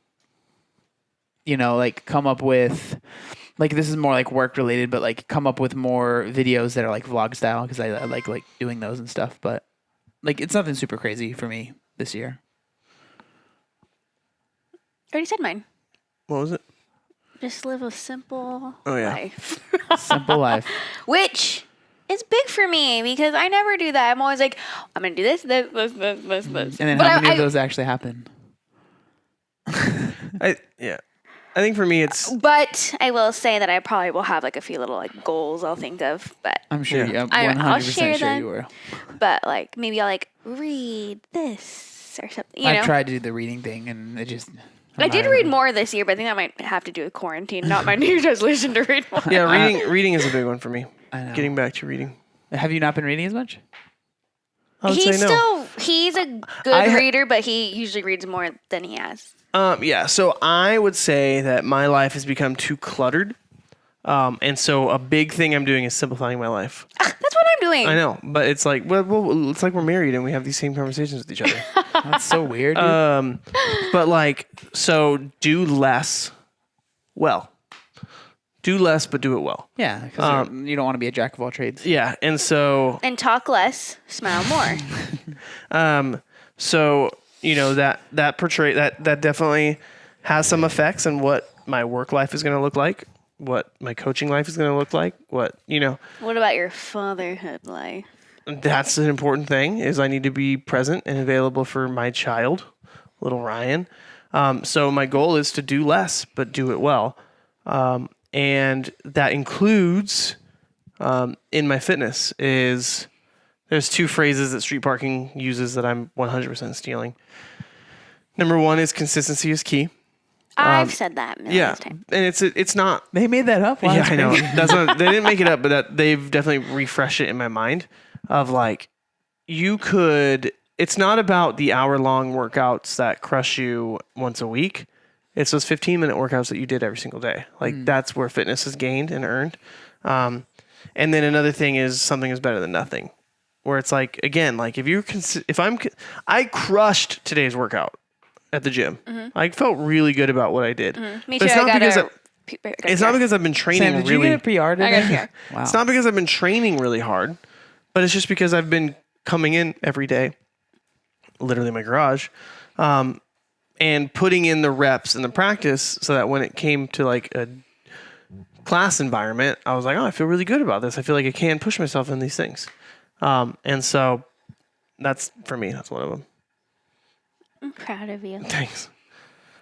Speaker 2: you know, like come up with, like, this is more like work related, but like come up with more videos that are like vlog style because I like doing those and stuff. But like, it's nothing super crazy for me this year.
Speaker 3: I already said mine.
Speaker 1: What was it?
Speaker 3: Just live a simple
Speaker 1: yeah.
Speaker 3: life.
Speaker 2: Simple life.
Speaker 3: Which is big for me because I never do that. I'm always like, I'm going to do this.
Speaker 2: And then how many of those actually happen?
Speaker 1: I think for me it's.
Speaker 3: But I will say that I probably will have like a few little like goals I'll think of. But
Speaker 2: I'm sure
Speaker 1: Yeah.
Speaker 2: I'm 100%
Speaker 3: I'll share
Speaker 2: sure
Speaker 3: them.
Speaker 2: you will.
Speaker 3: But like maybe I'll like read this or something. You know?
Speaker 2: I've tried to do the reading thing and it just.
Speaker 3: I did read more this year, but I think that might have to do with quarantine, not my New Year's resolution to read more.
Speaker 1: Yeah, reading is a big one for me.
Speaker 2: I know.
Speaker 1: Getting back to reading.
Speaker 2: Have you not been reading as much?
Speaker 1: I would say no.
Speaker 3: He's a good reader, but he usually reads more than he has.
Speaker 1: Yeah, so I would say that my life has become too cluttered. And so a big thing I'm doing is simplifying my life.
Speaker 3: That's what I'm doing.
Speaker 1: I know, but it's like, well, it's like we're married and we have these same conversations with each other.
Speaker 2: That's so weird, dude.
Speaker 1: But like, so do less well. Do less, but do it well.
Speaker 2: Yeah, because you don't want to be a jack of all trades.
Speaker 1: Yeah, and so...
Speaker 3: And talk less, smile more.
Speaker 1: So, you know, that definitely has some effects on what my work life is going to look like. what my coaching life is going to look like. What
Speaker 3: about your fatherhood life?
Speaker 1: that's an important thing. Is I need to be present and available for my child, little Ryan. So my goal is to do less, but do it well. And that includes in my fitness is there's two phrases that street parking uses that I'm 100% stealing. Number one is consistency is key.
Speaker 3: I've said that millions times.
Speaker 1: And it's not.
Speaker 2: They made that up. Wow,
Speaker 1: Yeah,
Speaker 2: that's
Speaker 1: I know.
Speaker 2: crazy.
Speaker 1: That's not, they didn't make it up, but that they've definitely refreshed it in my mind of like you could. It's not about the hour-long workouts that crush you once a week. It's those 15-minute workouts that you did every single day. Like that's where fitness is gained and earned. And then another thing is something is better than nothing. Where it's like again, like I crushed today's workout at the gym. I felt really good about what I did.
Speaker 3: Me
Speaker 1: But
Speaker 3: too.
Speaker 1: it's not because
Speaker 3: it's
Speaker 1: not because I've been training
Speaker 2: Sam, did
Speaker 1: really.
Speaker 2: you get a PR
Speaker 3: I
Speaker 2: today?
Speaker 3: got here.
Speaker 2: Wow.
Speaker 1: It's not because I've been training really hard, but it's just because I've been coming in every day, literally in my garage, and putting in the reps and the practice so that when it came to like a class environment, I was like, oh, I feel really good about this. I feel like I can push myself in these things. And so that's, for me, that's one of them.
Speaker 3: I'm proud of you.
Speaker 1: Thanks.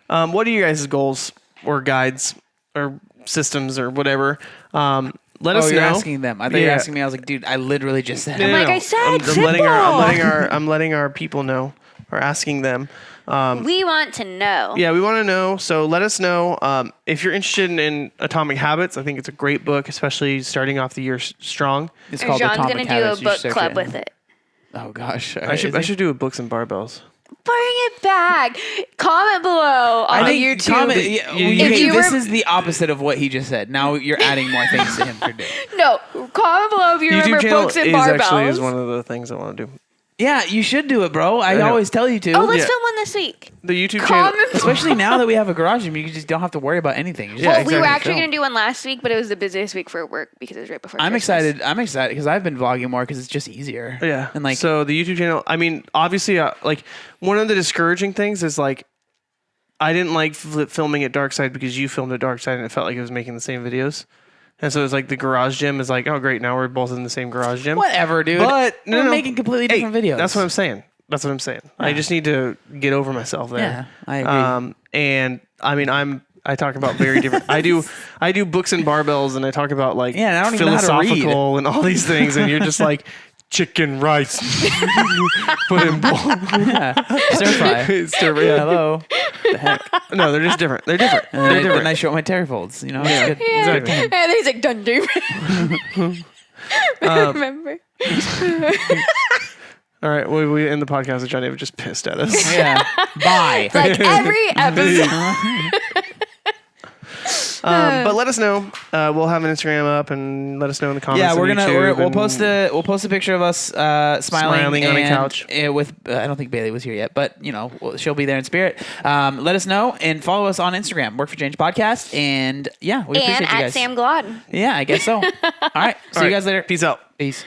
Speaker 1: What are your guys' goals or guides or systems or whatever? Let us
Speaker 2: you're
Speaker 1: know.
Speaker 2: asking them. I thought you were asking me. I was like, dude, I literally just said.
Speaker 1: No, no,
Speaker 3: like
Speaker 1: no.
Speaker 3: I said,
Speaker 1: I'm letting our people know or asking them.
Speaker 3: We want to know.
Speaker 1: Yeah, we want to know. So let us know if you're interested in Atomic Habits. I think it's a great book, especially starting off the year strong.
Speaker 2: It's
Speaker 3: Or
Speaker 2: called
Speaker 3: John's
Speaker 2: Atomic
Speaker 3: going to do
Speaker 2: Habits.
Speaker 3: a
Speaker 2: You should
Speaker 3: book
Speaker 2: search
Speaker 3: club
Speaker 2: it.
Speaker 3: with it.
Speaker 2: Oh gosh,
Speaker 1: I should do a books and barbells.
Speaker 3: Bring it back. Comment below on YouTube.
Speaker 2: This is the opposite of what he just said. Now you're adding more things to him for doing.
Speaker 3: No, comment below if you
Speaker 1: YouTube
Speaker 3: remember
Speaker 1: channel
Speaker 3: books and
Speaker 1: is
Speaker 3: barbells.
Speaker 1: actually one of the things I want to do.
Speaker 2: Yeah, you should do it, bro. I
Speaker 1: know.
Speaker 2: always tell you to.
Speaker 3: Oh, let's
Speaker 1: Yeah.
Speaker 3: film one this week.
Speaker 1: The YouTube channel.
Speaker 3: Comment below.
Speaker 2: Especially now that we have a garage gym, you just don't have to worry about anything. You just
Speaker 3: Well,
Speaker 1: exactly.
Speaker 3: we were actually
Speaker 2: film.
Speaker 3: going to do one last week, but it was the busiest week for work because it was right before
Speaker 2: I'm
Speaker 3: Christmas.
Speaker 2: excited. I'm excited because I've been vlogging more because it's just easier.
Speaker 1: Yeah.
Speaker 2: And like,
Speaker 1: so the YouTube channel, I mean, obviously, like one of the discouraging things is like, I didn't like filming at Dark Side because you filmed at Dark Side and it felt like it was making the same videos. And so it's like the garage gym is like, oh great, now we're both in the same garage gym.
Speaker 2: whatever, dude.
Speaker 1: But
Speaker 2: we're making completely different videos.
Speaker 1: That's what I'm saying. I just need to get over myself there.
Speaker 2: Yeah, I agree.
Speaker 1: And I mean, I talk about very different. I do books and barbells, and I talk about like
Speaker 2: Yeah, and I don't even know how to read.
Speaker 1: philosophical and all these things, and you're just like chicken rice, but in bowl.
Speaker 2: Yeah. Stir fry.
Speaker 1: Stir fry, yeah.
Speaker 2: Hello. The heck.
Speaker 1: No, they're just different. They're different.
Speaker 2: And
Speaker 1: They're
Speaker 2: then
Speaker 1: different.
Speaker 2: I show my terry folds. You know,
Speaker 1: Yeah.
Speaker 2: it's good.
Speaker 3: Yeah.
Speaker 2: It's good.
Speaker 3: And then he's like, done, dude. Remember?
Speaker 1: All right, we end the podcast with John David just pissed at us.
Speaker 2: Yeah. Bye.
Speaker 3: Like every episode.
Speaker 1: But let us know. We'll have an Instagram up, and let us know in the comments.
Speaker 2: Yeah,
Speaker 1: on YouTube
Speaker 2: we'll post a picture of us smiling
Speaker 1: on a
Speaker 2: and,
Speaker 1: couch.
Speaker 2: with I don't think Bailey was here yet, but she'll be there in spirit. Let us know and follow us on Instagram. Work for Change Podcast, and yeah, we appreciate
Speaker 3: And
Speaker 2: you
Speaker 3: at
Speaker 2: guys.
Speaker 3: Sam Glaude.
Speaker 2: Yeah, I guess so. All right, see you guys later.
Speaker 1: Peace out.
Speaker 2: Peace.